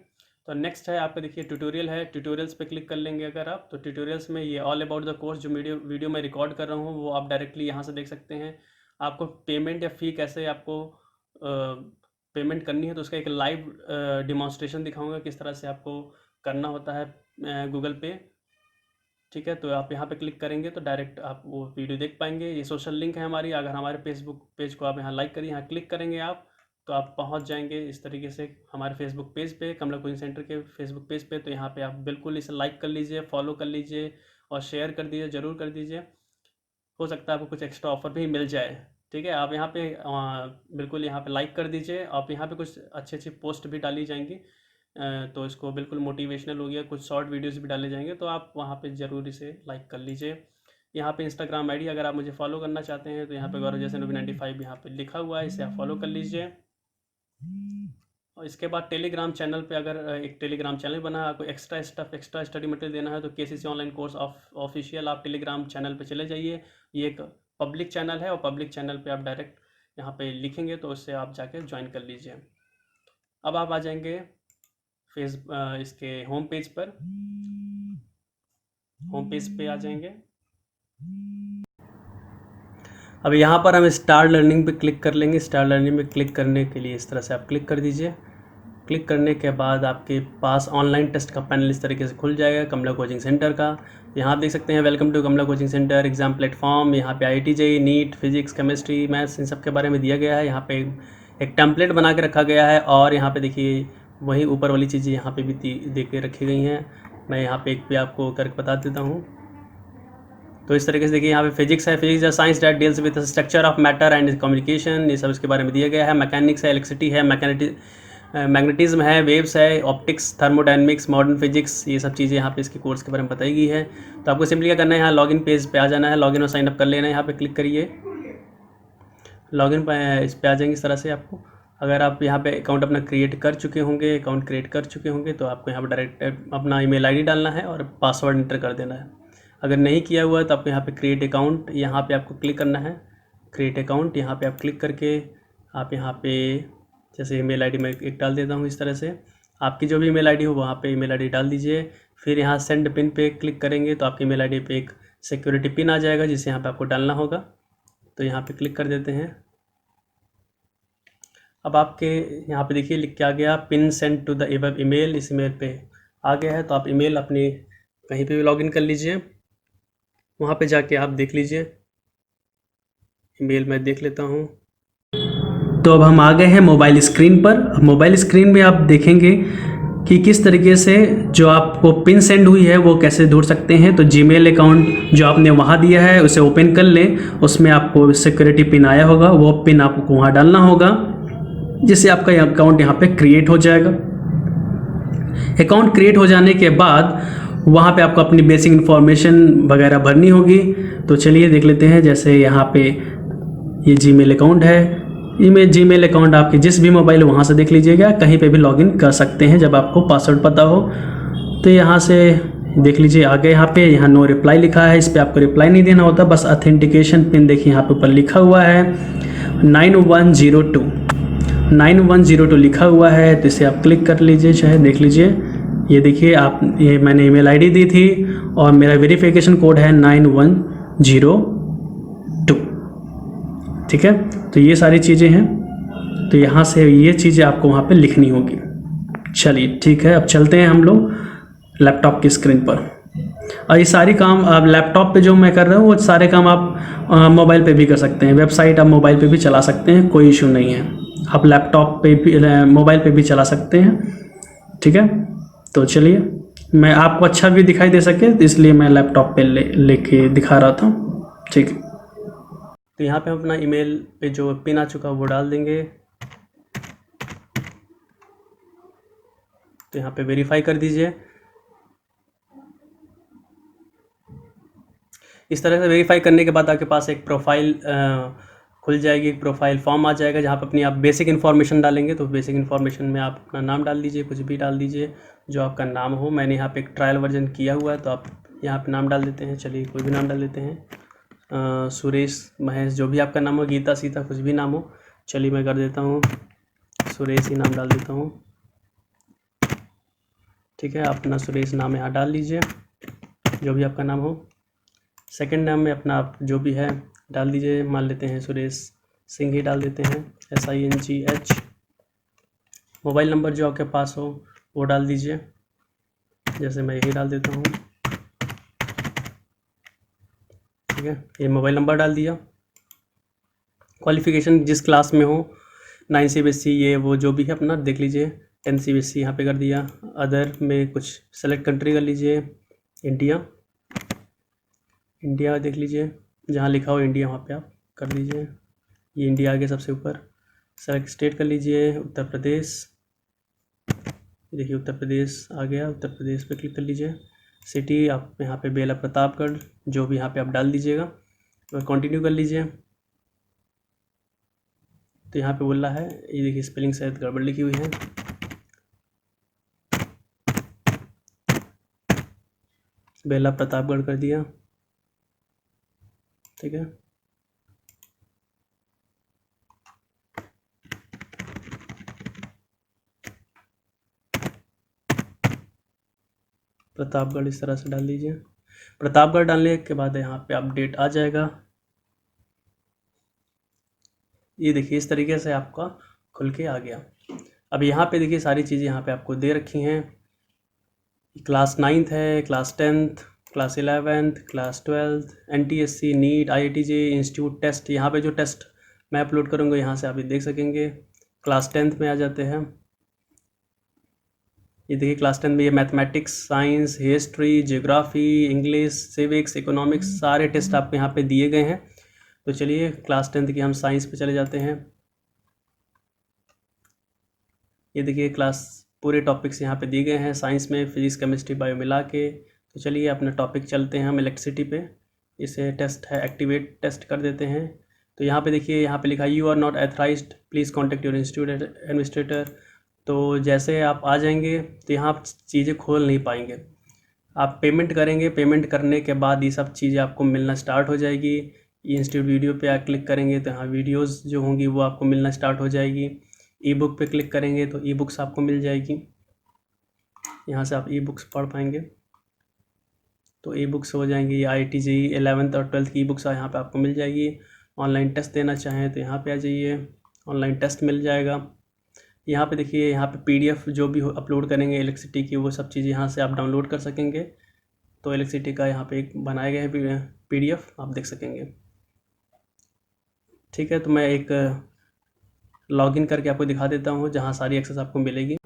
तो नेक्स्ट है आपका देखिए ट्यूटोरियल है। ट्यूटोरियल्स पे क्लिक कर लेंगे अगर आप, तो ट्यूटोरियल्स में ये ऑल अबाउट द कोर्स जो वीडियो मैं रिकॉर्ड कर रहा हूँ वो आप डायरेक्टली यहाँ से देख सकते हैं। आपको पेमेंट या फ़ी कैसे आपको पेमेंट करनी है तो उसका एक लाइव डिमॉन्स्ट्रेशन दिखाऊंगा किस तरह से आपको करना होता है गूगल पे। ठीक है, तो आप यहाँ पे क्लिक करेंगे तो डायरेक्ट आप वो वीडियो देख पाएंगे। ये सोशल लिंक है हमारी, अगर हमारे फेसबुक पेज को आप यहाँ लाइक करिए, यहाँ क्लिक करेंगे आप तो आप पहुँच जाएंगे इस तरीके से हमारे फेसबुक पेज पे, कमला कोचिंग सेंटर के फेसबुक पेज पे। तो यहाँ पे आप बिल्कुल इसे लाइक कर लीजिए, फॉलो कर लीजिए और शेयर कर दीजिए, ज़रूर कर दीजिए। हो सकता है आपको कुछ एक्स्ट्रा ऑफर भी मिल जाए। ठीक है, आप यहाँ पे बिल्कुल यहाँ पे लाइक कर दीजिए। आप यहाँ पे कुछ अच्छी अच्छी पोस्ट भी डाली जाएंगी, तो इसको बिल्कुल मोटिवेशनल हो गया, कुछ शॉर्ट वीडियोस भी डाले जाएंगे, तो आप वहाँ पे ज़रूर इसे लाइक कर लीजिए। यहाँ पे इंस्टाग्राम आईडी अगर आप मुझे फॉलो करना चाहते हैं तो यहाँ पे गौरव जैसे 95 यहाँ पे लिखा हुआ है, इसे आप फॉलो कर लीजिए। और इसके बाद टेलीग्राम चैनल पे अगर एक टेलीग्राम चैनल बना है, आपको extra stuff extra study material देना है तो केसीसी ऑनलाइन कोर्स ऑफिशियल आप टेलीग्राम चैनल पे चले जाइए। ये एक पब्लिक चैनल है और पब्लिक चैनल पे आप डायरेक्ट यहाँ पे लिखेंगे तो उससे आप जाके ज्वाइन कर लीजिए। अब आप आ जाएंगे इसके होम पेज पर, होम पेज पे आ जाएंगे। अब यहाँ पर हम स्टार्ट लर्निंग पे क्लिक कर लेंगे। स्टार्ट लर्निंग पे क्लिक करने के लिए इस तरह से आप क्लिक कर दीजिए। क्लिक करने के बाद आपके पास ऑनलाइन टेस्ट का पैनल इस तरीके से खुल जाएगा कमला कोचिंग सेंटर का। यहाँ आप देख सकते हैं welcome to Kamala coaching centre exam platform. यहाँ पे IIT JEE NEET physics chemistry maths इन सब के बारे में दिया गया है। यहाँ पे एक टेम्पलेट बना के रखा गया है और यहाँ पे देखिए वही ऊपर वाली चीज़ें यहाँ पे भी दे के रखी गई हैं। मैं यहाँ पे एक पे आपको करके बता देता हूँ। तो इस तरीके से देखिए यहाँ पे फिजिक्स है, physics science that deals with structure of matter and communication, ये सब इसके बारे में दिया गया है। मैकेनिक्स है, इलेक्ट्रिसिटी है, मैग्नेटिज्म है, वेव्स है, ऑप्टिक्स, थर्मोडायनेमिक्स, मॉडर्न फिजिक्स, ये सब चीज़ें यहाँ पे इसके कोर्स के बारे में बताई गई है। तो आपको सिंपली क्या करना है, यहाँ लॉगिन पेज पे आ जाना है, लॉगिन और साइन अप कर लेना है। यहाँ पे क्लिक करिए, लॉगिन पे इस पर आ जाएंगे इस तरह से। आपको अगर आप यहाँ पे अकाउंट अपना क्रिएट कर चुके होंगे तो आपको यहाँ पर डायरेक्ट अपना email ID डालना है और पासवर्ड इंटर कर देना है। अगर नहीं किया हुआ है तो आपको यहाँ पे क्रिएट अकाउंट, यहाँ पे आपको क्लिक करना है क्रिएट अकाउंट। यहाँ पे आप क्लिक करके आप यहाँ पे जैसे email ID मैं एक डाल देता हूँ इस तरह से, आपकी जो भी email ID हो वहाँ पे email ID डाल दीजिए। फिर यहाँ सेंड पिन पे क्लिक करेंगे तो आपकी email ID पे एक सिक्योरिटी पिन आ जाएगा जिसे यहाँ पे आपको डालना होगा। तो यहाँ पे क्लिक कर देते हैं। अब आपके यहाँ पे देखिए लिख के आ गया pin send to the above email, इस ईमेल पे आ गया है। तो आप ईमेल अपनी कहीं पे भी लॉगिन कर लीजिए, वहाँ पे जाके आप देख लीजिए। ईमेल मैं देख लेता हूँ। तो अब हम आ गए हैं मोबाइल स्क्रीन पर। अब मोबाइल स्क्रीन में आप देखेंगे कि किस तरीके से जो आपको पिन सेंड हुई है वो कैसे ढूंढ सकते हैं। तो जीमेल अकाउंट जो आपने वहाँ दिया है उसे ओपन कर लें, उसमें आपको सिक्योरिटी पिन आया होगा, वो पिन आपको वहाँ डालना होगा जिससे आपका अकाउंट यहाँ पे क्रिएट हो जाएगा। अकाउंट क्रिएट हो जाने के बाद वहाँ पे आपको अपनी बेसिक इन्फॉर्मेशन वगैरह भरनी होगी। तो चलिए देख लेते हैं। जैसे यहाँ पे ये जीमेल अकाउंट है, जीमेल अकाउंट आपके जिस भी मोबाइल वहाँ से देख लीजिएगा, कहीं पे भी लॉगिन कर सकते हैं जब आपको पासवर्ड पता हो। तो यहाँ से देख लीजिए आगे यहाँ नो रिप्लाई लिखा है, इस पर आपको रिप्लाई नहीं देना होता, बस ऑथेंटिकेशन पिन देखिए यहाँ पे ऊपर लिखा हुआ है 9102 लिखा हुआ है। तो इसे आप क्लिक कर लीजिए, चाहे देख लीजिए। ये देखिए आप, ये मैंने ईमेल आईडी दी थी और मेरा वेरिफिकेशन कोड है 9102। ठीक है, तो ये सारी चीज़ें हैं। तो यहाँ से ये चीज़ें आपको वहाँ पे लिखनी होगी। चलिए ठीक है, अब चलते हैं हम लोग लैपटॉप की स्क्रीन पर। और ये सारी काम आप लैपटॉप पे जो मैं कर रहा हूँ वो सारे काम आप मोबाइल पे भी कर सकते हैं। वेबसाइट आप मोबाइल पे भी चला सकते हैं, कोई इशू नहीं है। आप लैपटॉप पे भी मोबाइल पे भी चला सकते हैं। ठीक है, तो चलिए मैं आपको अच्छा भी दिखाई दे सके इसलिए मैं लैपटॉप पे लेके दिखा रहा था। ठीक है, तो यहाँ पे हम अपना ईमेल पे जो पिन आ चुका वो डाल देंगे। तो यहाँ पे वेरीफाई कर दीजिए। इस तरह से वेरीफाई करने के बाद आपके पास एक प्रोफाइल खुल जाएगी, एक प्रोफाइल फॉर्म आ जाएगा जहाँ पर अपनी आप बेसिक इन्फॉर्मेशन डालेंगे। तो बेसिक इन्फॉर्मेशन में आप अपना नाम डाल दीजिए, कुछ भी डाल दीजिए जो आपका नाम हो। मैंने यहाँ पे एक ट्रायल वर्जन किया हुआ है तो आप यहाँ पे नाम डाल देते हैं। चलिए कोई भी नाम डाल देते हैं, सुरेश, महेश, जो भी आपका नाम हो, गीता, सीता, कुछ भी नाम हो। चलिए मैं कर देता हूँ सुरेश ही नाम डाल देता हूँ। ठीक है, अपना सुरेश नाम यहाँ डाल लीजिए, जो भी आपका नाम हो। सेकंड नाम में अपना आप जो भी है डाल दीजिए, मान लेते हैं सुरेश सिंह ही डाल देते हैं, SINGH। मोबाइल नंबर जो आपके पास हो वो डाल दीजिए, जैसे मैं यही डाल देता हूँ। ठीक है, ये मोबाइल नंबर डाल दिया। क्वालिफ़िकेशन जिस क्लास में हो, 9 CBSE ये वो जो भी है अपना देख लीजिए। 10 CBSE यहाँ पे कर दिया। अदर में कुछ सेलेक्ट कंट्री कर लीजिए, इंडिया। इंडिया देख लीजिए, जहाँ लिखा हो इंडिया वहाँ पे आप कर दीजिए। ये इंडिया आ गया सबसे ऊपर। सेलेक्ट स्टेट कर लीजिए, उत्तर प्रदेश। देखिए उत्तर प्रदेश आ गया, उत्तर प्रदेश पे क्लिक कर लीजिए। सिटी आप यहाँ पे बेला प्रतापगढ़ जो भी यहाँ पे आप डाल दीजिएगा और कंटिन्यू कर लीजिए। तो यहाँ पे बोल रहा है, ये देखिए स्पेलिंग शायद गड़बड़ लिखी हुई है। बेला प्रतापगढ़ कर दिया। ठीक है, प्रतापगढ़ इस तरह से डाल दीजिए। प्रतापगढ़ डालने के बाद यहाँ पे अपडेट आ जाएगा। ये देखिए इस तरीके से आपका खुल के आ गया। अब यहाँ पे देखिए सारी चीज़ें यहाँ पे आपको दे रखी हैं। क्लास 9th है, class 10th, class 11th, class 12th, NTSC, NEET, IIT JEE institute test. यहाँ पे जो टेस्ट मैं अपलोड करूँगा यहाँ से आप ये देख सकेंगे। क्लास 10th में आ जाते हैं। ये देखिए क्लास 10 में ये mathematics, science, history, geography, English, civics, economics सारे टेस्ट आपको यहाँ पे दिए गए हैं। तो चलिए क्लास 10th की हम साइंस पे चले जाते हैं। ये देखिए क्लास पूरे टॉपिक्स यहाँ पे दिए गए हैं साइंस में, फिजिक्स, केमिस्ट्री, बायो मिला के। तो चलिए अपना टॉपिक चलते हैं हम इलेक्ट्रिसिटी पे। इसे टेस्ट है, एक्टिवेट टेस्ट कर देते हैं। तो यहाँ पे देखिए, यहाँ पे लिखा है you are not authorised, please contact your institute administrator. तो जैसे आप आ जाएंगे तो यहाँ आप चीज़ें खोल नहीं पाएंगे। आप पेमेंट करेंगे, पेमेंट करने के बाद ये सब चीज़ें आपको मिलना स्टार्ट हो जाएगी। इंस्टीट्यूट वीडियो पे आप क्लिक करेंगे तो यहाँ वीडियोस जो होंगी वो आपको मिलना स्टार्ट हो जाएगी। ई बुक पे क्लिक करेंगे तो ई बुक्स आपको मिल जाएगी। यहाँ से आप ई बुक्स पढ़ पाएंगे। तो ई बुक्स हो जाएंगी, IIT JEE 11th और 12th की ई बुक्स यहाँ पे आपको मिल जाएगी। ऑनलाइन टेस्ट देना चाहें तो यहाँ पे आ जाइए, ऑनलाइन टेस्ट मिल जाएगा। यहाँ पे देखिए, यहाँ पे PDF जो भी अपलोड करेंगे इलेक्ट्रिसिटी की वो सब चीज़ यहाँ से आप डाउनलोड कर सकेंगे। तो इलेक्ट्रिसिटी का यहाँ पे एक बनाया गया है PDF, आप देख सकेंगे। ठीक है, तो मैं एक लॉगिन करके आपको दिखा देता हूँ जहाँ सारी एक्सेस आपको मिलेगी।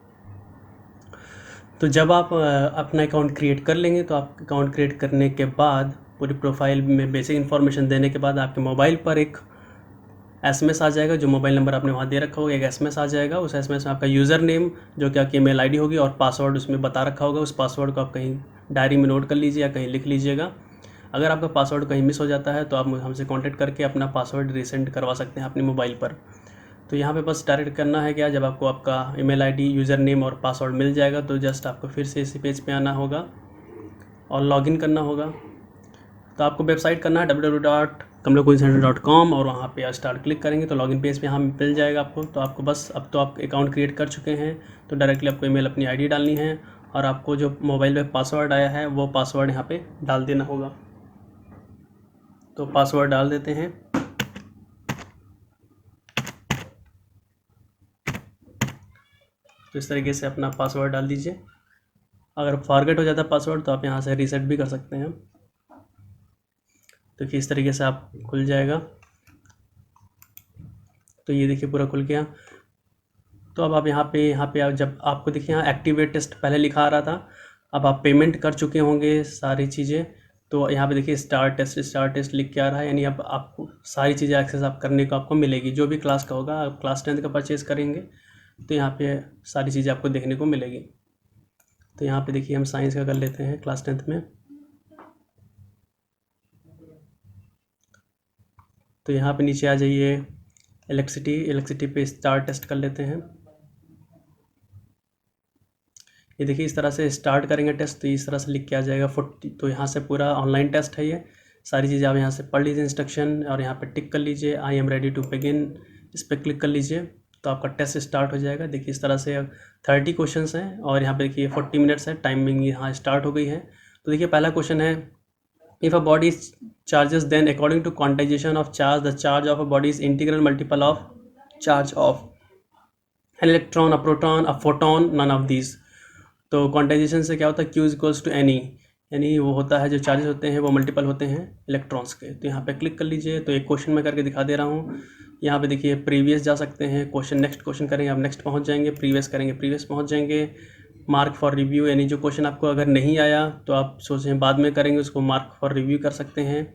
तो जब आप अपना अकाउंट क्रिएट कर लेंगे तो आप अकाउंट क्रिएट करने के बाद पूरी प्रोफाइल में बेसिक इन्फॉर्मेशन देने के बाद आपके मोबाइल पर एक SMS आ जाएगा। जो मोबाइल नंबर आपने वहाँ दे रखा होगा एक SMS आ जाएगा। उस SMS में आपका यूज़र नेम जो कि आपकी ईमेल ID होगी और पासवर्ड उसमें बता रखा होगा। उस पासवर्ड को आप कहीं डायरी में नोट कर लीजिए या कहीं लिख लीजिएगा। अगर आपका पासवर्ड कहीं मिस हो जाता है तो आप हमसे कांटेक्ट करके अपना पासवर्ड रीसेंट करवा सकते हैं अपने मोबाइल पर। तो यहाँ पे बस डायरेक्ट करना है क्या, जब आपको आपका ईमेल ID, यूज़र नेम और पासवर्ड मिल जाएगा तो जस्ट आपको फिर से इसी पेज पे आना होगा और लॉगिन करना होगा। तो आपको वेबसाइट करना है www.kamlacoachcenter.com और वहाँ पे स्टार्ट क्लिक करेंगे तो लॉगिन पेज पे यहाँ मिल जाएगा आपको। तो आपको बस, अब तो आप अकाउंट क्रिएट कर चुके हैं तो डायरेक्टली आपको ईमेल अपनी ID डालनी है और आपको जो मोबाइल में पासवर्ड आया है वो पासवर्ड यहाँ पे डाल देना होगा। तो पासवर्ड डाल देते हैं। तो इस तरीके से अपना पासवर्ड डाल दीजिए। अगर फॉरगेट हो जाता है पासवर्ड तो आप यहाँ से रीसेट भी कर सकते हैं। तो इस तरीके से आप खुल जाएगा। तो ये देखिए पूरा खुल गया। तो अब आप यहाँ पे आप जब आपको देखिए यहाँ एक्टिवेट टेस्ट पहले लिखा आ रहा था, अब आप पेमेंट कर चुके होंगे सारी चीज़ें। तो यहाँ पे देखिए स्टार टेस्ट लिख के आ रहा है, यानी अब आपको सारी चीज़ें एक्सेस आप करने को आपको मिलेगी। जो भी क्लास का होगा, आप क्लास 10th का परचेज़ करेंगे तो यहाँ पे सारी चीज़ें आपको देखने को मिलेगी। तो यहाँ पे देखिए हम साइंस का कर लेते हैं क्लास 10th में। तो यहाँ पे नीचे आ जाइए, इलेक्ट्रिसिटी पे स्टार टेस्ट कर लेते हैं। ये देखिए इस तरह से स्टार्ट करेंगे टेस्ट तो इस तरह से लिख के आ जाएगा 40। तो यहाँ से पूरा ऑनलाइन टेस्ट है, ये सारी चीज़ें आप यहाँ से पढ़ लीजिए इंस्ट्रक्शन और यहाँ पे टिक कर लीजिए I am ready to begin, इस पर क्लिक कर लीजिए तो आपका टेस्ट स्टार्ट हो जाएगा। देखिए इस तरह से 30 क्वेश्चंस हैं और यहाँ पे देखिए 40 मिनट्स है, टाइमिंग यहाँ स्टार्ट हो गई है। तो देखिए पहला क्वेश्चन है If a body charges, then according to quantization of charge, the charge of a body is integral multiple of charge of an electron, a proton, a photon, none of these. तो quantization से क्या होता है, Q is equals to any, यानी वो होता है जो चार्जेस होते हैं वो मल्टीपल होते हैं इलेक्ट्रॉन्स के। तो यहाँ पे क्लिक कर लीजिए। तो एक क्वेश्चन मैं करके दिखा दे रहा हूँ। यहाँ पे देखिए प्रीवियस जा सकते हैं, क्वेश्चन नेक्स्ट क्वेश्चन करेंगे आप नेक्स्ट पहुँच जाएंगे, प्रीवियस करेंगे प्रीवियस पहुँच जाएंगे। मार्क फॉर रिव्यू, यानी जो क्वेश्चन आपको अगर नहीं आया तो आप सोचें बाद में करेंगे, उसको मार्क फॉर रिव्यू कर सकते हैं।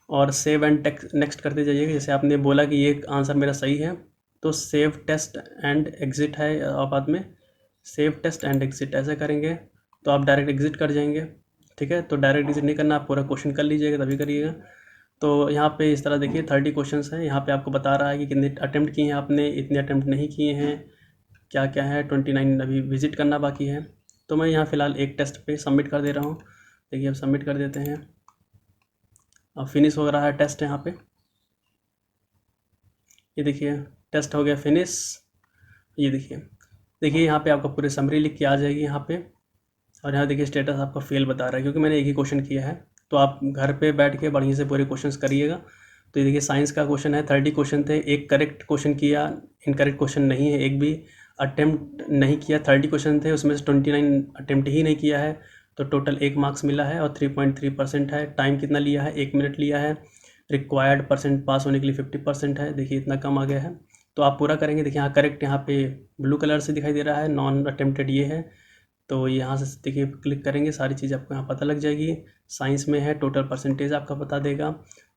और सेव एंड नेक्स्ट करते जाइएगा। जैसे आपने बोला कि ये आंसर मेरा सही है, तो सेव टेस्ट एंड एग्जिट है, और बाद में सेव टेस्ट एंड एग्जिट ऐसे करेंगे तो आप डायरेक्ट एग्जिट कर जाएंगे। ठीक है, तो डायरेक्ट एग्जिट नहीं करना, आप पूरा क्वेश्चन कर लीजिएगा तभी करिएगा। तो यहाँ पे इस तरह देखिए 30 क्वेश्चंस हैं। यहाँ पे आपको बता रहा है कि कितने अटैम्प्ट किए हैं आपने, इतने अटैम्प्ट नहीं किए हैं, क्या क्या है, 29 अभी विजिट करना बाकी है। तो मैं यहाँ फ़िलहाल एक टेस्ट पे सबमिट कर दे रहा हूँ। देखिए अब सबमिट कर देते हैं। अब फिनिश हो रहा है टेस्ट यहाँ पे। ये देखिए टेस्ट हो गया फिनिश। ये देखिए यहाँ पे आपको पूरी समरी लिख के आ जाएगी यहाँ पे। और यहाँ देखिए स्टेटस आपका फेल बता रहा है क्योंकि मैंने एक ही क्वेश्चन किया है। तो आप घर पे बैठ के बढ़िया से पूरे क्वेश्चंस करिएगा। तो ये देखिए साइंस का क्वेश्चन है, 30 क्वेश्चन थे, एक करेक्ट क्वेश्चन किया, इनकरेक्ट क्वेश्चन नहीं है, एक भी अटेम्प्ट नहीं किया। 30 क्वेश्चन थे उसमें से 29 अटेम्प्ट ही नहीं किया है, तो टोटल 1 मार्क्स मिला है और 3.3% है। टाइम कितना लिया है, 1 मिनट लिया है। रिक्वायर्ड परसेंट पास होने के लिए 50% है, देखिए इतना कम आ गया है। तो आप पूरा करेंगे। देखिए यहाँ करेक्ट यहाँ पे ब्लू कलर से दिखाई दे रहा है, नॉन अटेम्प्टेड ये है। तो यहाँ से देखिए क्लिक करेंगे, सारी चीज़ आपको यहाँ पता लग जाएगी। साइंस में है, टोटल परसेंटेज आपका बता देगा।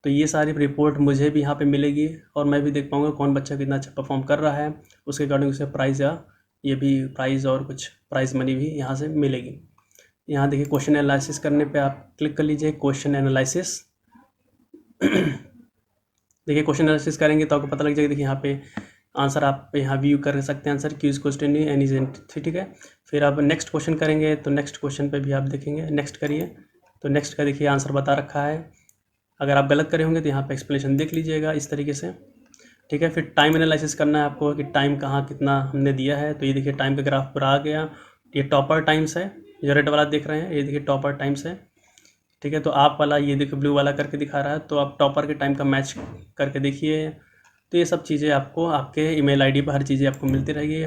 तो ये सारी रिपोर्ट मुझे भी यहाँ पे मिलेगी और मैं भी देख पाऊँगा कौन बच्चा कितना अच्छा परफॉर्म कर रहा है, उसके अकॉर्डिंग उसे प्राइज़ या ये भी प्राइज़ और कुछ प्राइज़ मनी भी यहाँ से मिलेगी। यहाँ देखिए क्वेश्चन एनालिसिस करने पे आप क्लिक कर लीजिए, क्वेश्चन एनालिसिस। देखिए क्वेश्चन एनालिसिस करेंगे तो आपको पता लग जाएगा। देखिए यहाँ पे आंसर आप यहाँ व्यू कर सकते हैं, आंसर क्यूज क्वेश्चन नहीं एनी जेंट, ठीक है। फिर आप नेक्स्ट क्वेश्चन करेंगे तो नेक्स्ट क्वेश्चन पे भी आप देखेंगे, नेक्स्ट करिए। तो नेक्स्ट का देखिए आंसर बता रखा है। अगर आप गलत करे होंगे तो यहाँ पे एक्सप्लेनेशन देख लीजिएगा इस तरीके से, ठीक है। फिर टाइम एनालिसिस करना है आपको कि टाइम कहाँ कितना हमने दिया है। तो ये देखिए टाइम का ग्राफ पूरा आ गया। ये टॉपर टाइम्स है, जो रेड वाला देख रहे हैं, ये देखिए टॉपर टाइम्स है, ठीक है। तो आप वाला ये देखिए ब्लू वाला करके दिखा रहा है, तो आप टॉपर के टाइम का मैच करके देखिए। तो ये सब चीज़ें आपको आपके ईमेल आईडी पर हर चीज़ें आपको मिलती रहेगी,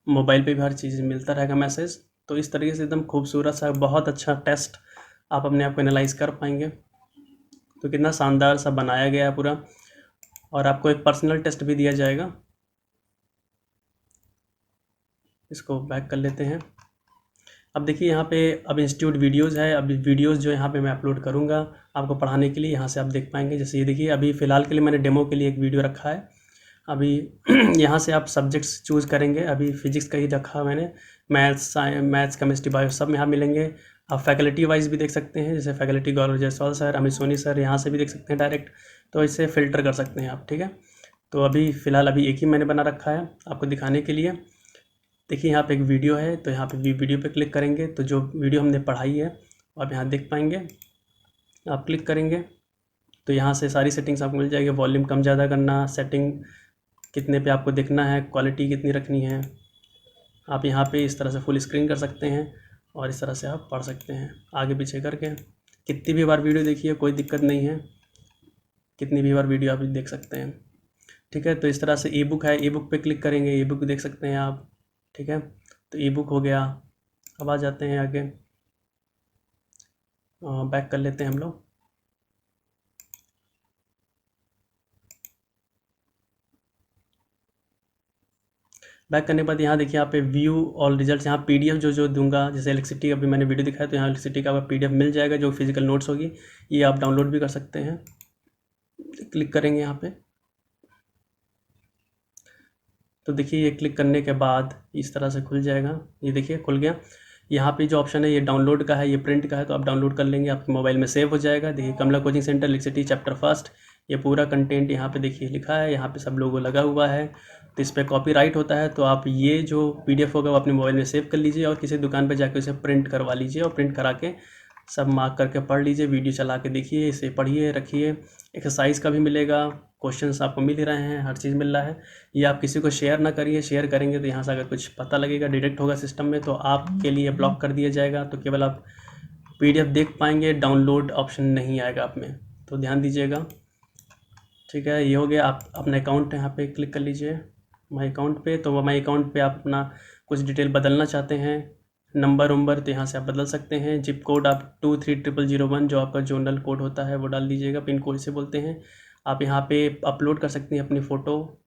मोबाइल पे भी हर चीज़ मिलता रहेगा मैसेज। तो इस तरीके से एकदम खूबसूरत सा बहुत अच्छा टेस्ट आप अपने आप को एनालाइज कर पाएंगे। तो कितना शानदार सा बनाया गया है पूरा, और आपको एक पर्सनल टेस्ट भी दिया जाएगा। इसको बैक कर लेते हैं। अब देखिए यहाँ पे अब इंस्टीट्यूट वीडियोज़ है। अब वीडियोज़ जो यहाँ पे मैं अपलोड करूँगा आपको पढ़ाने के लिए, यहाँ से आप देख पाएंगे। जैसे ये देखिए अभी फ़िलहाल के लिए मैंने डेमो के लिए एक वीडियो रखा है। अभी यहाँ से आप सब्जेक्ट्स चूज़ करेंगे। अभी फिजिक्स का ही रखा मैंने, मैथ्स केमिस्ट्री बायो सब यहाँ मिलेंगे। आप फैकल्टी वाइज भी देख सकते हैं, जैसे फैकल्टी गौरव जायसवाल सर, अमित सोनी सर, यहाँ से भी देख सकते हैं डायरेक्ट। तो इससे फ़िल्टर कर सकते हैं आप, ठीक है। तो अभी फ़िलहाल अभी एक ही मैंने बना रखा है आपको दिखाने के लिए। देखिए यहाँ पे एक वीडियो है, तो यहाँ पे वीडियो पे क्लिक करेंगे तो जो वीडियो हमने पढ़ाई है आप यहाँ देख पाएंगे। आप क्लिक करेंगे तो यहाँ से सारी सेटिंग्स आपको मिल जाएगी। वॉल्यूम कम ज़्यादा करना, सेटिंग कितने पे आपको देखना है, क्वालिटी कितनी रखनी है। आप यहाँ पे इस तरह से फुल स्क्रीन कर सकते हैं और इस तरह से आप पढ़ सकते हैं आगे पीछे करके। कितनी भी बार वीडियो देखिए, कोई दिक्कत नहीं है, कितनी भी बार वीडियो आप देख सकते हैं, ठीक है। तो इस तरह से ई बुक है, ई बुक पे क्लिक करेंगे, ई बुक देख सकते हैं आप, ठीक है। तो ई बुक हो गया। अब आ जाते हैं आगे, बैक कर लेते हैं हम लोग। बैक करने के बाद यहाँ देखिए यहाँ पे व्यू ऑल रिजल्ट्स, यहाँ पीडीएफ जो दूंगा, जैसे इलेक्ट्रिसिटी अभी मैंने वीडियो दिखाया तो यहाँ इलेक्ट्रिसिटी का पीडीएफ मिल जाएगा, जो फिजिकल नोट्स होगी, ये आप डाउनलोड भी कर सकते हैं। क्लिक करेंगे यहाँ पे तो देखिए ये क्लिक करने के बाद इस तरह से खुल जाएगा। ये देखिए खुल गया। यहाँ पे जो ऑप्शन है ये डाउनलोड का है, ये प्रिंट का है, तो आप डाउनलोड कर लेंगे, आपके मोबाइल में सेव हो जाएगा। देखिए Kamla coaching centre electricity chapter first, ये पूरा कंटेंट यहाँ पे देखिए लिखा है, यहाँ पे सब लोगो लगा हुआ है। तो इस पर कॉपीराइट होता है, तो आप ये जो पीडीएफ होगा वो अपने मोबाइल में सेव कर लीजिए और किसी दुकान पर जाकर उसे प्रिंट करवा लीजिए और प्रिंट करा के सब मार्क करके पढ़ लीजिए। वीडियो चला के देखिए, इसे पढ़िए, रखिए। एक्सरसाइज का भी मिलेगा, क्वेश्चंस आपको मिल ही रहे हैं, हर चीज़ मिल रहा है। ये आप किसी को शेयर ना करिए, शेयर करेंगे तो यहाँ से अगर कुछ पता लगेगा, डिटेक्ट होगा सिस्टम में, तो आपके लिए ब्लॉक कर दिया जाएगा। तो केवल आप PDF देख पाएंगे, डाउनलोड ऑप्शन नहीं आएगा आप में, तो ध्यान दीजिएगा। ठीक है, ये हो गया। आप अपना अकाउंट यहाँ पे क्लिक कर लीजिए माई अकाउंट पे। तो माई अकाउंट पे आप अपना कुछ डिटेल बदलना चाहते हैं, नंबर उम्बर, तो यहाँ से आप बदल सकते हैं। जिप कोड आप 230001 जो आपका जोनल कोड होता है वो डाल दीजिएगा, पिन कोड इसे बोलते हैं। आप यहाँ पे अपलोड कर सकते हैं अपनी फ़ोटो,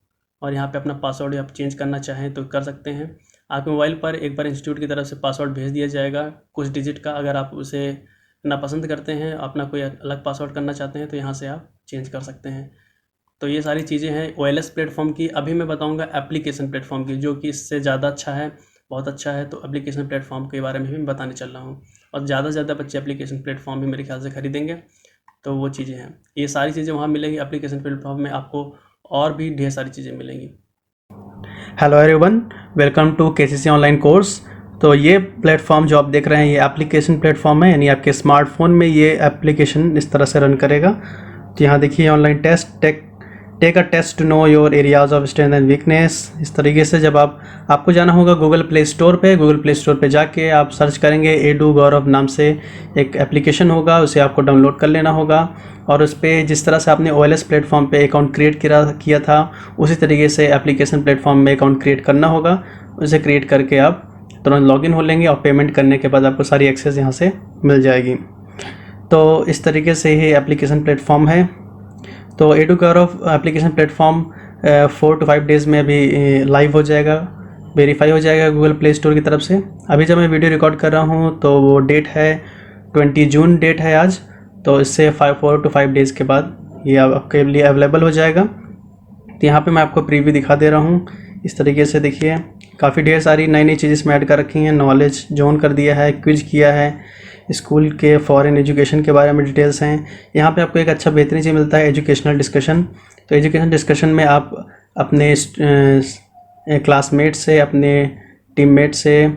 और यहाँ पे अपना पासवर्ड आप चेंज करना चाहें तो कर सकते हैं। आपके मोबाइल पर एक बार इंस्टीट्यूट की तरफ से पासवर्ड भेज दिया जाएगा कुछ डिजिट का। अगर आप उसे नापसंद करते हैं, अपना कोई अलग पासवर्ड करना चाहते हैं, तो यहाँ से आप चेंज कर सकते हैं। तो ये सारी चीज़ें हैं OLS प्लेटफॉर्म की। अभी मैं बताऊंगा एप्लीकेशन प्लेटफॉर्म की, जो कि इससे ज़्यादा अच्छा है, बहुत अच्छा है। तो एप्लीकेशन प्लेटफॉर्म के बारे में भी मैं बताने चल रहा हूँ, और ज़्यादा से ज़्यादा बच्चे एप्लीकेशन प्लेटफॉर्म भी मेरे ख्याल से खरीदेंगे। तो वो चीज़ें हैं, ये सारी चीज़ें वहाँ मिलेंगी। एप्लीकेशन प्लेटफॉर्म में आपको और भी ढेर सारी चीज़ें मिलेंगी। Hello everyone, welcome to KCC online course. तो ये प्लेटफॉर्म जो आप देख रहे हैं ये एप्लीकेशन प्लेटफॉर्म है, यानी आपके स्मार्टफोन में ये एप्लीकेशन इस तरह से रन करेगा। तो यहाँ देखिए online test, take a test to know your areas of strength and weakness. इस तरीके से जब आपको जाना होगा गूगल प्ले स्टोर पे जाके आप सर्च करेंगे एडू गौरव नाम से एक एप्लीकेशन होगा, उसे आपको डाउनलोड कर लेना होगा। और उस पर जिस तरह से आपने OLS प्लेटफॉर्म पे अकाउंट क्रिएट किया था, उसी तरीके से एप्लीकेशन प्लेटफॉर्म में अकाउंट क्रिएट करना होगा। उसे क्रिएट करके आप तुरंत लॉगिन हो लेंगे, और पेमेंट करने के बाद आपको सारी एक्सेस यहाँ से मिल जाएगी। तो इस तरीके से ही एप्लीकेशन प्लेटफॉर्म है। तो edu Gaurav application platform 4 to 5 days में अभी लाइव हो जाएगा, वेरीफाई हो जाएगा गूगल प्ले स्टोर की तरफ से। अभी जब मैं वीडियो रिकॉर्ड कर रहा हूँ तो वो डेट है 20 जून डेट है आज। तो इससे 4 to 5 डेज़ के बाद ये आपके लिए अवेलेबल हो जाएगा। तो यहाँ पे मैं आपको प्रीव्यू दिखा दे रहा हूँ। इस तरीके से देखिए काफ़ी ढेर सारी नई नई चीज़ें इसमें ऐड कर रखी हैं। नॉलेज जोन कर दिया है, क्विज किया है, स्कूल के फॉरेन एजुकेशन के बारे में डिटेल्स हैं। यहाँ पे आपको एक अच्छा बेहतरीन चीज़ मिलता है, एजुकेशनल डिस्कशन। तो एजुकेशन डिस्कशन में आप अपने क्लासमेट से, अपने टीममेट से,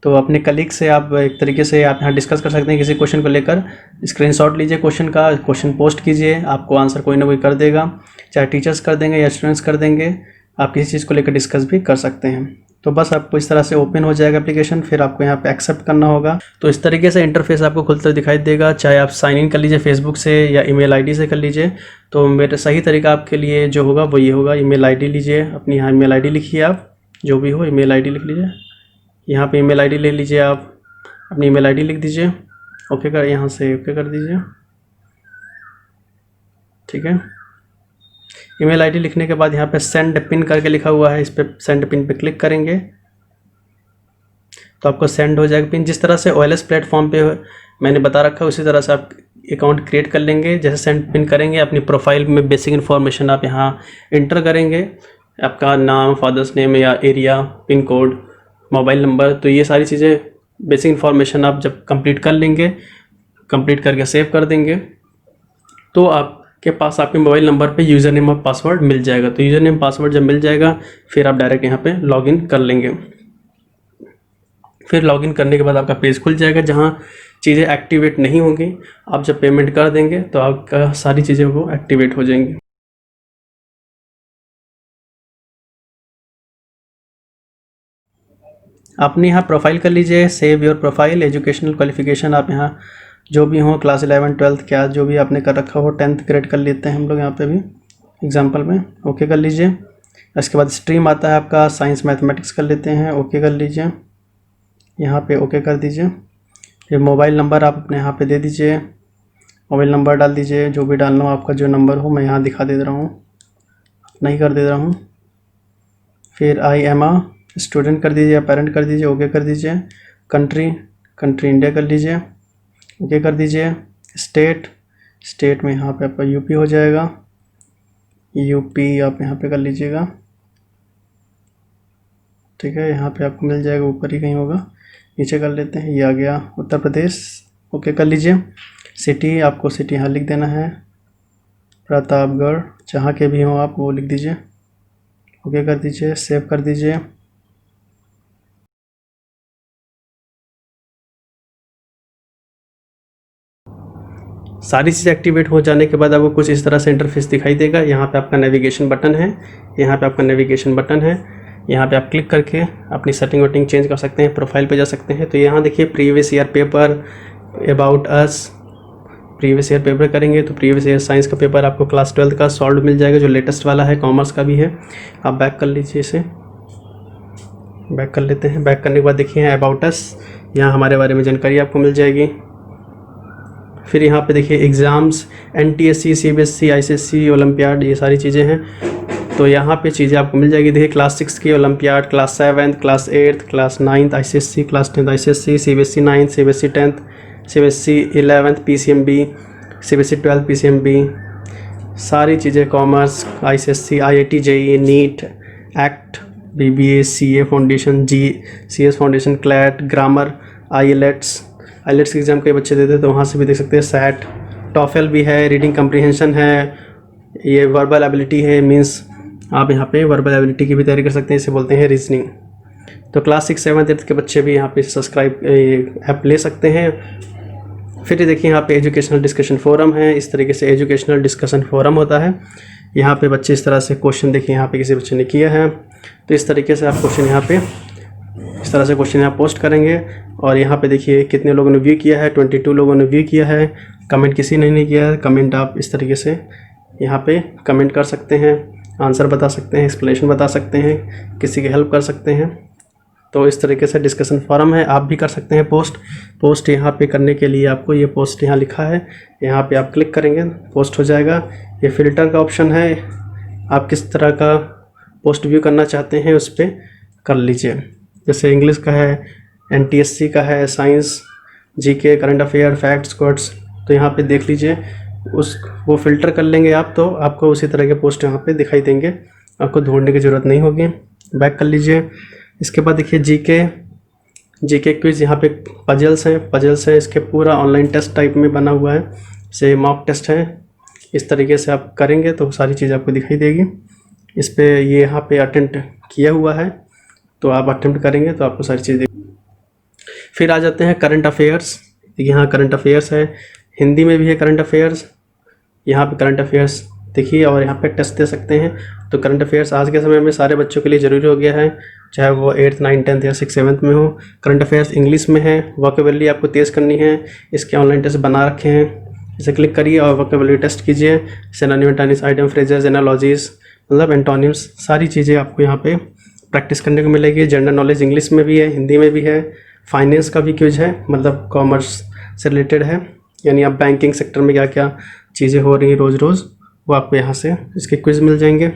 तो अपने कलीग से आप एक तरीके से आप यहाँ डिस्कस कर सकते हैं किसी क्वेश्चन को लेकर। स्क्रीनशॉट लीजिए क्वेश्चन का, क्वेश्चन पोस्ट कीजिए, आपको आंसर कोई ना कोई कर देगा, चाहे टीचर्स कर देंगे या स्टूडेंट्स कर देंगे। आप किसी चीज़ को लेकर डिस्कस भी कर सकते हैं। तो बस आपको इस तरह से ओपन हो जाएगा एप्लीकेशन, फिर आपको यहाँ पे एक्सेप्ट करना होगा। तो इस तरीके से इंटरफेस आपको खुलता दिखाई देगा। चाहे आप साइन इन कर लीजिए फेसबुक से या ईमेल आईडी से कर लीजिए। तो मेरा सही तरीका आपके लिए जो होगा वो ये होगा, ईमेल आईडी लीजिए, अपनी यहाँ ईमेल आईडी लिखिए, आप जो भी हो ईमेल आईडी लिख लीजिए। यहाँ पे ईमेल आईडी ले लीजिए, आप अपनी ईमेल आईडी लिख दीजिए, ओके कर, यहाँ से ओके कर दीजिए। ठीक है, ईमेल आईडी लिखने के बाद यहाँ पे सेंड पिन करके लिखा हुआ है, इस पर सेंड पिन पे क्लिक करेंगे तो आपको सेंड हो जाएगा पिन। जिस तरह से OLS प्लेटफॉर्म पे मैंने बता रखा है उसी तरह से आप अकाउंट क्रिएट कर लेंगे। जैसे सेंड पिन करेंगे, अपनी प्रोफाइल में बेसिक इन्फॉर्मेशन आप यहाँ इंटर करेंगे, आपका नाम, फादर्स नेम या area, pin code, mobile number. तो ये सारी चीज़ें बेसिक इन्फॉर्मेशन आप जब कंप्लीट कर लेंगे, कंप्लीट करके सेव कर देंगे, तो आपके पास आपके मोबाइल नंबर पे यूज़र नेम और पासवर्ड मिल जाएगा। तो यूज़र नेम पासवर्ड जब मिल जाएगा फिर आप डायरेक्ट यहाँ पे लॉगिन कर लेंगे। फिर लॉगिन करने के बाद आपका पेज खुल जाएगा जहाँ चीज़ें एक्टिवेट नहीं होंगी। आप जब पेमेंट कर देंगे तो आपका सारी चीज़ें वो एक्टिवेट हो जाएंगी। आपने यहाँ प्रोफाइल कर लीजिए, save your profile, educational qualification आप यहाँ जो भी हो, क्लास 11 12 क्या जो भी आपने कर रखा हो, 10th ग्रेड कर लेते हैं हम लोग यहाँ पे भी एग्जांपल में, ओके कर लीजिए। इसके बाद स्ट्रीम आता है आपका साइंस मैथमेटिक्स कर लेते हैं, ओके कर लीजिए, यहाँ पे ओके कर दीजिए। फिर मोबाइल नंबर आप अपने यहाँ पे दे दीजिए, मोबाइल नंबर डाल दीजिए, जो भी डालना हो आपका जो नंबर हो, मैं यहाँ दिखा दे रहा हूँ, नहीं कर दे रहा हूँ। फिर आई एम आ स्टूडेंट कर दीजिए या पेरेंट कर दीजिए, ओके कर दीजिए। कंट्री इंडिया कर लीजिए, ओके कर दीजिए। स्टेट में यहाँ पे आपका यूपी हो जाएगा, यूपी आप यहाँ पे कर लीजिएगा। ठीक है, यहाँ पे आपको मिल जाएगा, ऊपर ही कहीं होगा, नीचे कर लेते हैं, ये आ गया उत्तर प्रदेश, ओके कर लीजिए। सिटी आपको सिटी यहाँ लिख देना है, प्रतापगढ़, जहाँ के भी हों आप वो लिख दीजिए, ओके कर दीजिए, सेव कर दीजिए। सारी चीज़ एक्टिवेट हो जाने के बाद आपको कुछ इस तरह से इंटरफेस दिखाई देगा। यहाँ पे आपका नेविगेशन बटन है, यहाँ पे आपका नेविगेशन बटन है, यहाँ पे आप क्लिक करके अपनी सेटिंग वेटिंग चेंज कर सकते हैं, प्रोफाइल पे जा सकते हैं। तो यहाँ देखिए previous year paper, about us, previous year paper करेंगे तो प्रीवियस ईयर साइंस का पेपर आपको क्लास 12 का सॉल्व मिल जाएगा, जो लेटेस्ट वाला है, कॉमर्स का भी है। आप बैक कर लीजिए, इसे बैक कर लेते हैं। बैक करने के बाद देखिए अबाउट अस, यहाँ हमारे बारे में जानकारी आपको मिल जाएगी। फिर यहाँ पे देखिए exams, NTSC, CBSE, ICSE, olympiad, ये सारी चीज़ें हैं। तो यहाँ पे चीज़ें आपको मिल जाएगी। देखिए क्लास 6 की olympiad, class 7, class 8, class 9 ICSE, class 10 ICSE, CBSE 9, CBSE 10, CBSE 11, PCMB, CBSE 12, PCMB, सारी चीज़ें, commerce, ICSE, IIT, JEE, NEET, ACT, BBA, CA foundation, CS foundation, CLAT, grammar, IELTS exam कई बच्चे देते हैं तो वहाँ से भी देख सकते हैं। सैट, टॉफेल भी है, रीडिंग कम्प्रीहेंशन है, ये वर्बल एबिलिटी है, मीन्स आप यहाँ पे वर्बल एबिलिटी की भी तैयारी कर सकते हैं, इसे बोलते हैं रीजनिंग। तो क्लास 6, 7, 8 के बच्चे भी यहाँ पे सब्सक्राइब ऐप ले सकते हैं। फिर ये देखिए यहाँ पे एजुकेशनल डिस्कशन फोरम है, इस तरीके से एजुकेशनल डिस्कशन फोरम होता है। यहाँ पे बच्चे इस तरह से क्वेश्चन, देखिए यहाँ पे किसी बच्चे ने किया है तो इस तरीके से आप क्वेश्चन यहाँ पे इस तरह से क्वेश्चन यहाँ पोस्ट करेंगे। और यहाँ पे देखिए कितने लोगों ने व्यू किया है, 22 लोगों ने व्यू किया है। कमेंट किसी ने नहीं किया है, कमेंट आप इस तरीके से यहाँ पे कमेंट कर सकते हैं, आंसर बता सकते हैं, एक्सप्लेनेशन बता सकते हैं, किसी की हेल्प कर सकते हैं। तो इस तरीके से डिस्कशन फोरम है, आप भी कर सकते हैं पोस्ट यहाँ पे करने के लिए आपको ये पोस्ट यहाँ लिखा है, यहाँ पे आप क्लिक करेंगे पोस्ट हो जाएगा। ये फ़िल्टर का ऑप्शन है, आप किस तरह का पोस्ट व्यू करना चाहते हैं उस पर कर लीजिए। जैसे इंग्लिश का है, NTSC का है, science, GK, current affair, facts, quotes, तो यहाँ पे देख लीजिए, वो फ़िल्टर कर लेंगे आप तो आपको उसी तरह के पोस्ट यहाँ पे दिखाई देंगे, आपको ढूंढने की ज़रूरत नहीं होगी। बैक कर लीजिए। इसके बाद देखिए GK क्विज़, यहाँ पे पजल्स हैं, इसके पूरा ऑनलाइन टेस्ट टाइप में बना हुआ है, से मॉक टेस्ट है। इस तरीके से आप करेंगे तो सारी चीज़ आपको दिखाई देगी। इस पे ये यहाँ पे अटेम्प्ट किया हुआ है, तो आप अटेम्प्ट करेंगे तो आपको सारी चीज़। फिर आ जाते हैं करंट अफेयर्स। यहाँ करंट अफेयर्स है, हिंदी में भी है करंट अफेयर्स, यहाँ पे करंट अफेयर्स देखिए, और यहाँ पे टेस्ट दे सकते हैं। तो करंट अफेयर्स आज के समय में सारे बच्चों के लिए ज़रूरी हो गया है, चाहे वो 8th, 9th, 10th या 6th, 7th में हो। करंट अफेयर्स इंग्लिश में है, वोकेबलरी आपको तेज़ करनी है, इसके ऑनलाइन टेस्ट बना रखे हैं, इसे क्लिक करिए और वोकेबलरी टेस्ट कीजिए। Synonym, antonyms, item, phrases, analogies, मतलब एंटोनिम्स, सारी चीज़ें आपको यहाँ पे प्रैक्टिस करने को मिलेगी। जनरल नॉलेज इंग्लिश में भी है, हिंदी में भी है। फाइनेंस का भी क्विज है, मतलब कॉमर्स से रिलेटेड है, यानी आप बैंकिंग सेक्टर में क्या क्या चीज़ें हो रही हैं रोज़ रोज़, वो आपको यहाँ से इसके क्विज़ मिल जाएंगे।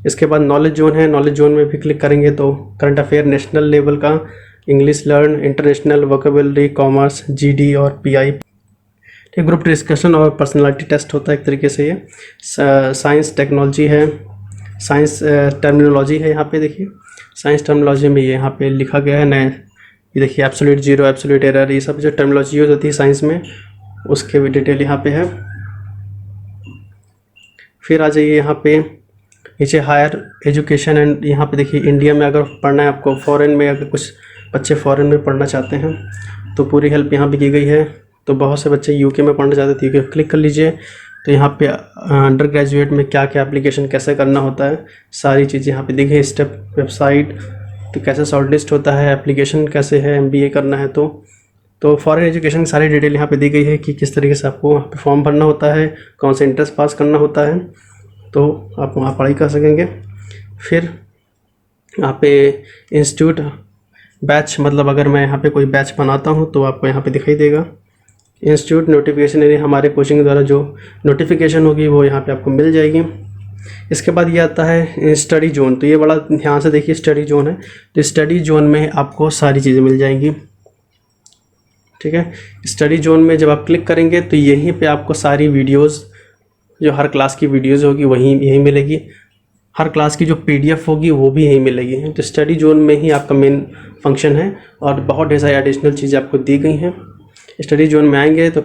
इसके बाद नॉलेज जोन है, नॉलेज जोन में भी क्लिक करेंगे तो करंट अफेयर नेशनल लेवल का, English learn, international, vocabulary, commerce, GD और PI, ठीक, ग्रुप डिस्कशन और पर्सनालिटी टेस्ट होता है एक तरीके से। ये साइंस टेक्नोलॉजी है, साइंस टर्मिनोलॉजी है। यहाँ पे देखिए साइंस टर्मिनोलॉजी में ये यहाँ पे लिखा गया है नए, ये देखिए एब्सोल्यूट जीरो, एब्सोल्यूट एरर, ये सब जो टर्मिनोलॉजी यूज होती है साइंस में, उसके भी डिटेल यहाँ पे है। फिर आ जाइए यहाँ पे नीचे हायर एजुकेशन एंड, यहाँ पे देखिए इंडिया में अगर पढ़ना है आपको, फॉरेन में अगर कुछ बच्चे फॉरेन में पढ़ना चाहते हैं तो पूरी हेल्प यहाँ पे की गई है। तो बहुत से बच्चे UK में पढ़ना चाहते थे, क्लिक कर लीजिए। तो यहाँ पे अंडर ग्रेजुएट में क्या क्या एप्लीकेशन कैसे करना होता है, सारी चीज़ें यहाँ पे देखिए, स्टेप, वेबसाइट, तो कैसे शॉर्ट लिस्ट होता है, एप्लीकेशन कैसे है, MBA करना है तो फॉरेन एजुकेशन की सारी डिटेल यहाँ पे दी गई है कि किस तरीके से आपको वहाँ पे फॉर्म भरना होता है, कौन सा इंट्रेंस पास करना होता है, तो आप वहाँ पढ़ाई कर सकेंगे। फिर यहाँ पे इंस्टीट्यूट बैच, मतलब अगर मैं यहाँ पे कोई बैच बनाता हूँ तो आपको यहाँ पे दिखाई देगा। इंस्टीट्यूट नोटिफिकेशन, यानी हमारे कोचिंग द्वारा जो नोटिफिकेशन होगी वो यहाँ पे आपको मिल जाएगी। इसके बाद ये आता है स्टडी जोन, तो ये बड़ा ध्यान से देखिए, स्टडी जोन है, तो स्टडी जोन में आपको सारी चीज़ें मिल जाएंगी, ठीक है। स्टडी जोन में जब आप क्लिक करेंगे तो यहीं पे आपको सारी वीडियोस, जो हर क्लास की वीडियोस होगी वहीं यहीं मिलेगी, हर क्लास की जो PDF होगी वो भी यहीं मिलेगी। तो स्टडी जोन में ही आपका मेन फंक्शन है और बहुत ढेर सारी एडिशनल चीज़ें आपको दी गई हैं। स्टडी जोन में आएंगे तो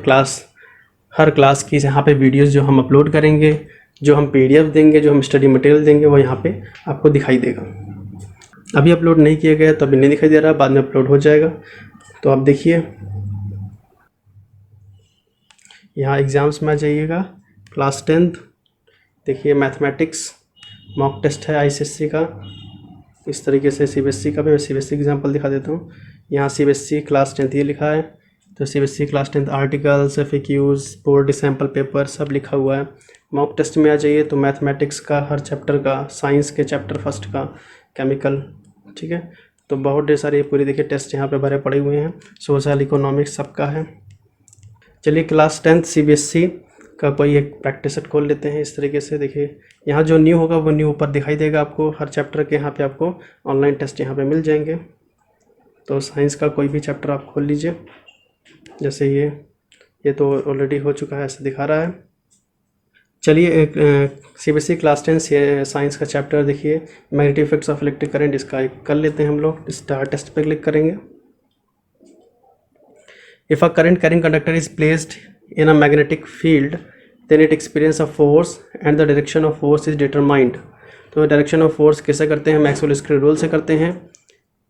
हर क्लास की यहाँ पे वीडियोस जो हम अपलोड करेंगे, जो हम PDF देंगे, जो हम स्टडी मटेरियल देंगे, वो यहाँ पे आपको दिखाई देगा। अभी अपलोड नहीं किया गया तो अभी नहीं दिखाई दे रहा, बाद में अपलोड हो जाएगा। तो आप देखिए यहाँ एग्ज़ाम्स में आ जाइएगा, क्लास 10th देखिए, मैथमेटिक्स मॉक टेस्ट है ICSE का, इस तरीके से CBSE का भी मैं CBSE एग्जाम्पल दिखा देता हूँ। यहाँ CBSE क्लास 10th ये लिखा है, तो CBSE class 10 articles, FAQs, board sample paper सब लिखा हुआ है। मॉक टेस्ट में आ जाइए तो मैथमेटिक्स का हर चैप्टर का, साइंस के चैप्टर फर्स्ट का, केमिकल, ठीक है। तो बहुत ढेर सारे पूरी देखिए टेस्ट यहाँ पे भरे पड़े हुए हैं। सोशल, इकोनॉमिक्स सबका है। चलिए क्लास 10 CBSE का कोई एक प्रैक्टिस सेट खोल लेते हैं। इस तरीके से देखिए यहाँ जो न्यू होगा वो न्यू ऊपर दिखाई देगा आपको। हर चैप्टर के यहाँ पे आपको ऑनलाइन टेस्ट यहाँ पे मिल जाएंगे। तो साइंस का कोई भी चैप्टर आप खोल लीजिए, जैसे ये तो ऑलरेडी हो चुका है, ऐसे दिखा रहा है। चलिए एक CBSE क्लास 10 साइंस का चैप्टर देखिए magnetic effects of electric current, इसका एक कर लेते हैं हम लोग। स्टार्ट टेस्ट पे क्लिक करेंगे। If a current carrying conductor is placed in a magnetic field then it experience a force and the direction of force is determined। तो डायरेक्शन ऑफ फोर्स कैसे करते हैं? मैक्सवेल स्क्वेयर रूल से करते हैं,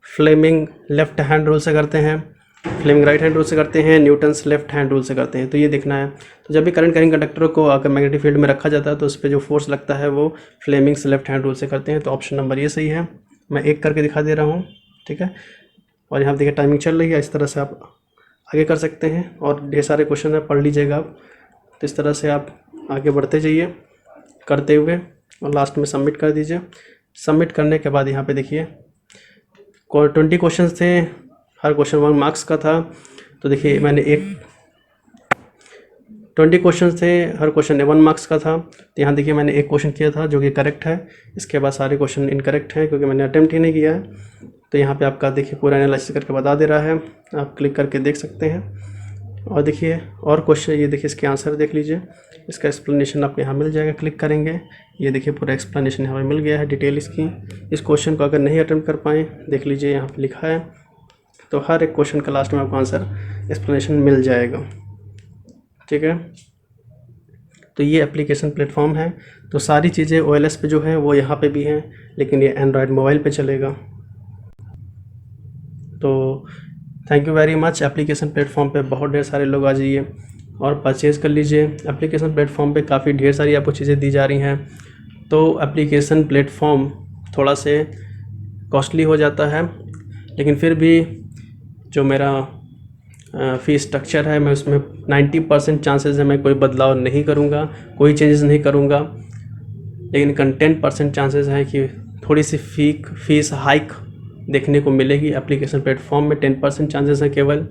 Fleming left hand rule से करते हैं, फ्लेमिंग राइट हैंड रूल से करते हैं, न्यूटन्स लेफ्ट हैंड रूल से करते हैं। तो ये देखना है। तो जब भी करंट कैरिंग कंडक्टर को अगर मैग्नेटिक फील्ड में रखा जाता है तो उस पर जो फोर्स लगता है वो फ्लेमिंग्स लेफ्ट हैंड रूल से करते हैं। तो ऑप्शन नंबर ये सही है। मैं एक करके दिखा दे रहा हूँ, ठीक है। और यहाँ देखिए टाइमिंग चल रही है, इस तरह से आप आगे कर सकते हैं। और ढेर सारे क्वेश्चन है, पढ़ लीजिएगा आप। तो इस तरह से आप आगे बढ़ते जाइए करते हुए और लास्ट में सबमिट कर दीजिए। सबमिट करने के बाद यहाँ पे देखिए 20 क्वेश्चन थे, हर क्वेश्चन 1 मार्क्स का था। तो देखिए मैंने 20 क्वेश्चन थे, हर क्वेश्चन 1 मार्क्स का था। तो यहाँ देखिए मैंने एक क्वेश्चन किया था जो कि करेक्ट है, इसके बाद सारे क्वेश्चन इनकरेक्ट हैं क्योंकि मैंने अटेम्प्ट ही नहीं किया है। तो यहाँ पे आपका देखिए पूरा एनालिसिस करके बता दे रहा है, आप क्लिक करके देख सकते हैं। और देखिए और क्वेश्चन, ये देखिए इसके आंसर देख लीजिए, इसका एक्सप्लेनेशन आपको यहाँ मिल जाएगा। क्लिक करेंगे, ये देखिए पूरा एक्सप्लेनेशन यहाँ पे मिल गया है, डिटेल इसकी। इस क्वेश्चन को अगर नहीं अटेम्प्ट कर पाएँ, देख लीजिए यहाँ पे लिखा है। तो हर एक क्वेश्चन का लास्ट में आपको आंसर एक्सप्लेनेशन मिल जाएगा, ठीक है। तो ये एप्लीकेशन प्लेटफॉर्म है। तो सारी चीज़ें OLS पे जो है वो यहाँ पे भी हैं, लेकिन ये एंड्रॉयड मोबाइल पे चलेगा। तो thank you very much. Application platform पे बहुत ढेर सारे लोग आ जाइए और परचेज़ कर लीजिए। एप्लीकेशन प्लेटफॉर्म पे काफ़ी ढेर सारी आपको चीज़ें दी जा रही हैं। तो एप्लीकेशन प्लेटफॉर्म थोड़ा से कॉस्टली हो जाता है, लेकिन फिर भी जो मेरा फ़ी स्ट्रक्चर है मैं उसमें 90% चांसेस है मैं कोई बदलाव नहीं करूँगा, कोई चेंजेस नहीं करूँगा। लेकिन 10% चांसेस है कि थोड़ी सी फीस हाइक देखने को मिलेगी एप्लीकेशन प्लेटफॉर्म में। 10% चांसेस है केवल।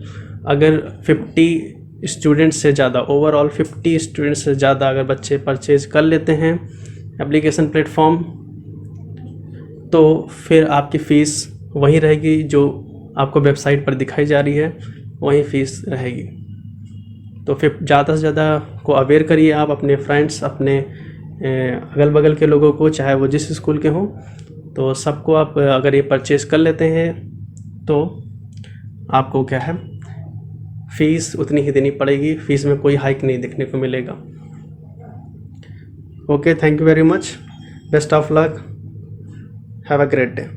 अगर 50 स्टूडेंट्स से ज़्यादा, ओवरऑल 50 स्टूडेंट्स से ज़्यादा अगर बच्चे परचेज़ कर लेते हैं एप्लीकेशन प्लेटफॉर्म, तो फिर आपकी फ़ीस वही रहेगी जो आपको वेबसाइट पर दिखाई जा रही है, वही फ़ीस रहेगी। तो फिर ज़्यादा से ज़्यादा को अवेयर करिए आप, अपने फ्रेंड्स, अपने अगल बगल के लोगों को, चाहे वो जिस स्कूल के हों। तो सबको आप अगर ये परचेज़ कर लेते हैं तो आपको क्या है, फ़ीस उतनी ही देनी पड़ेगी, फ़ीस में कोई हाइक नहीं देखने को मिलेगा। Okay, thank you very much, best of luck, have a great day.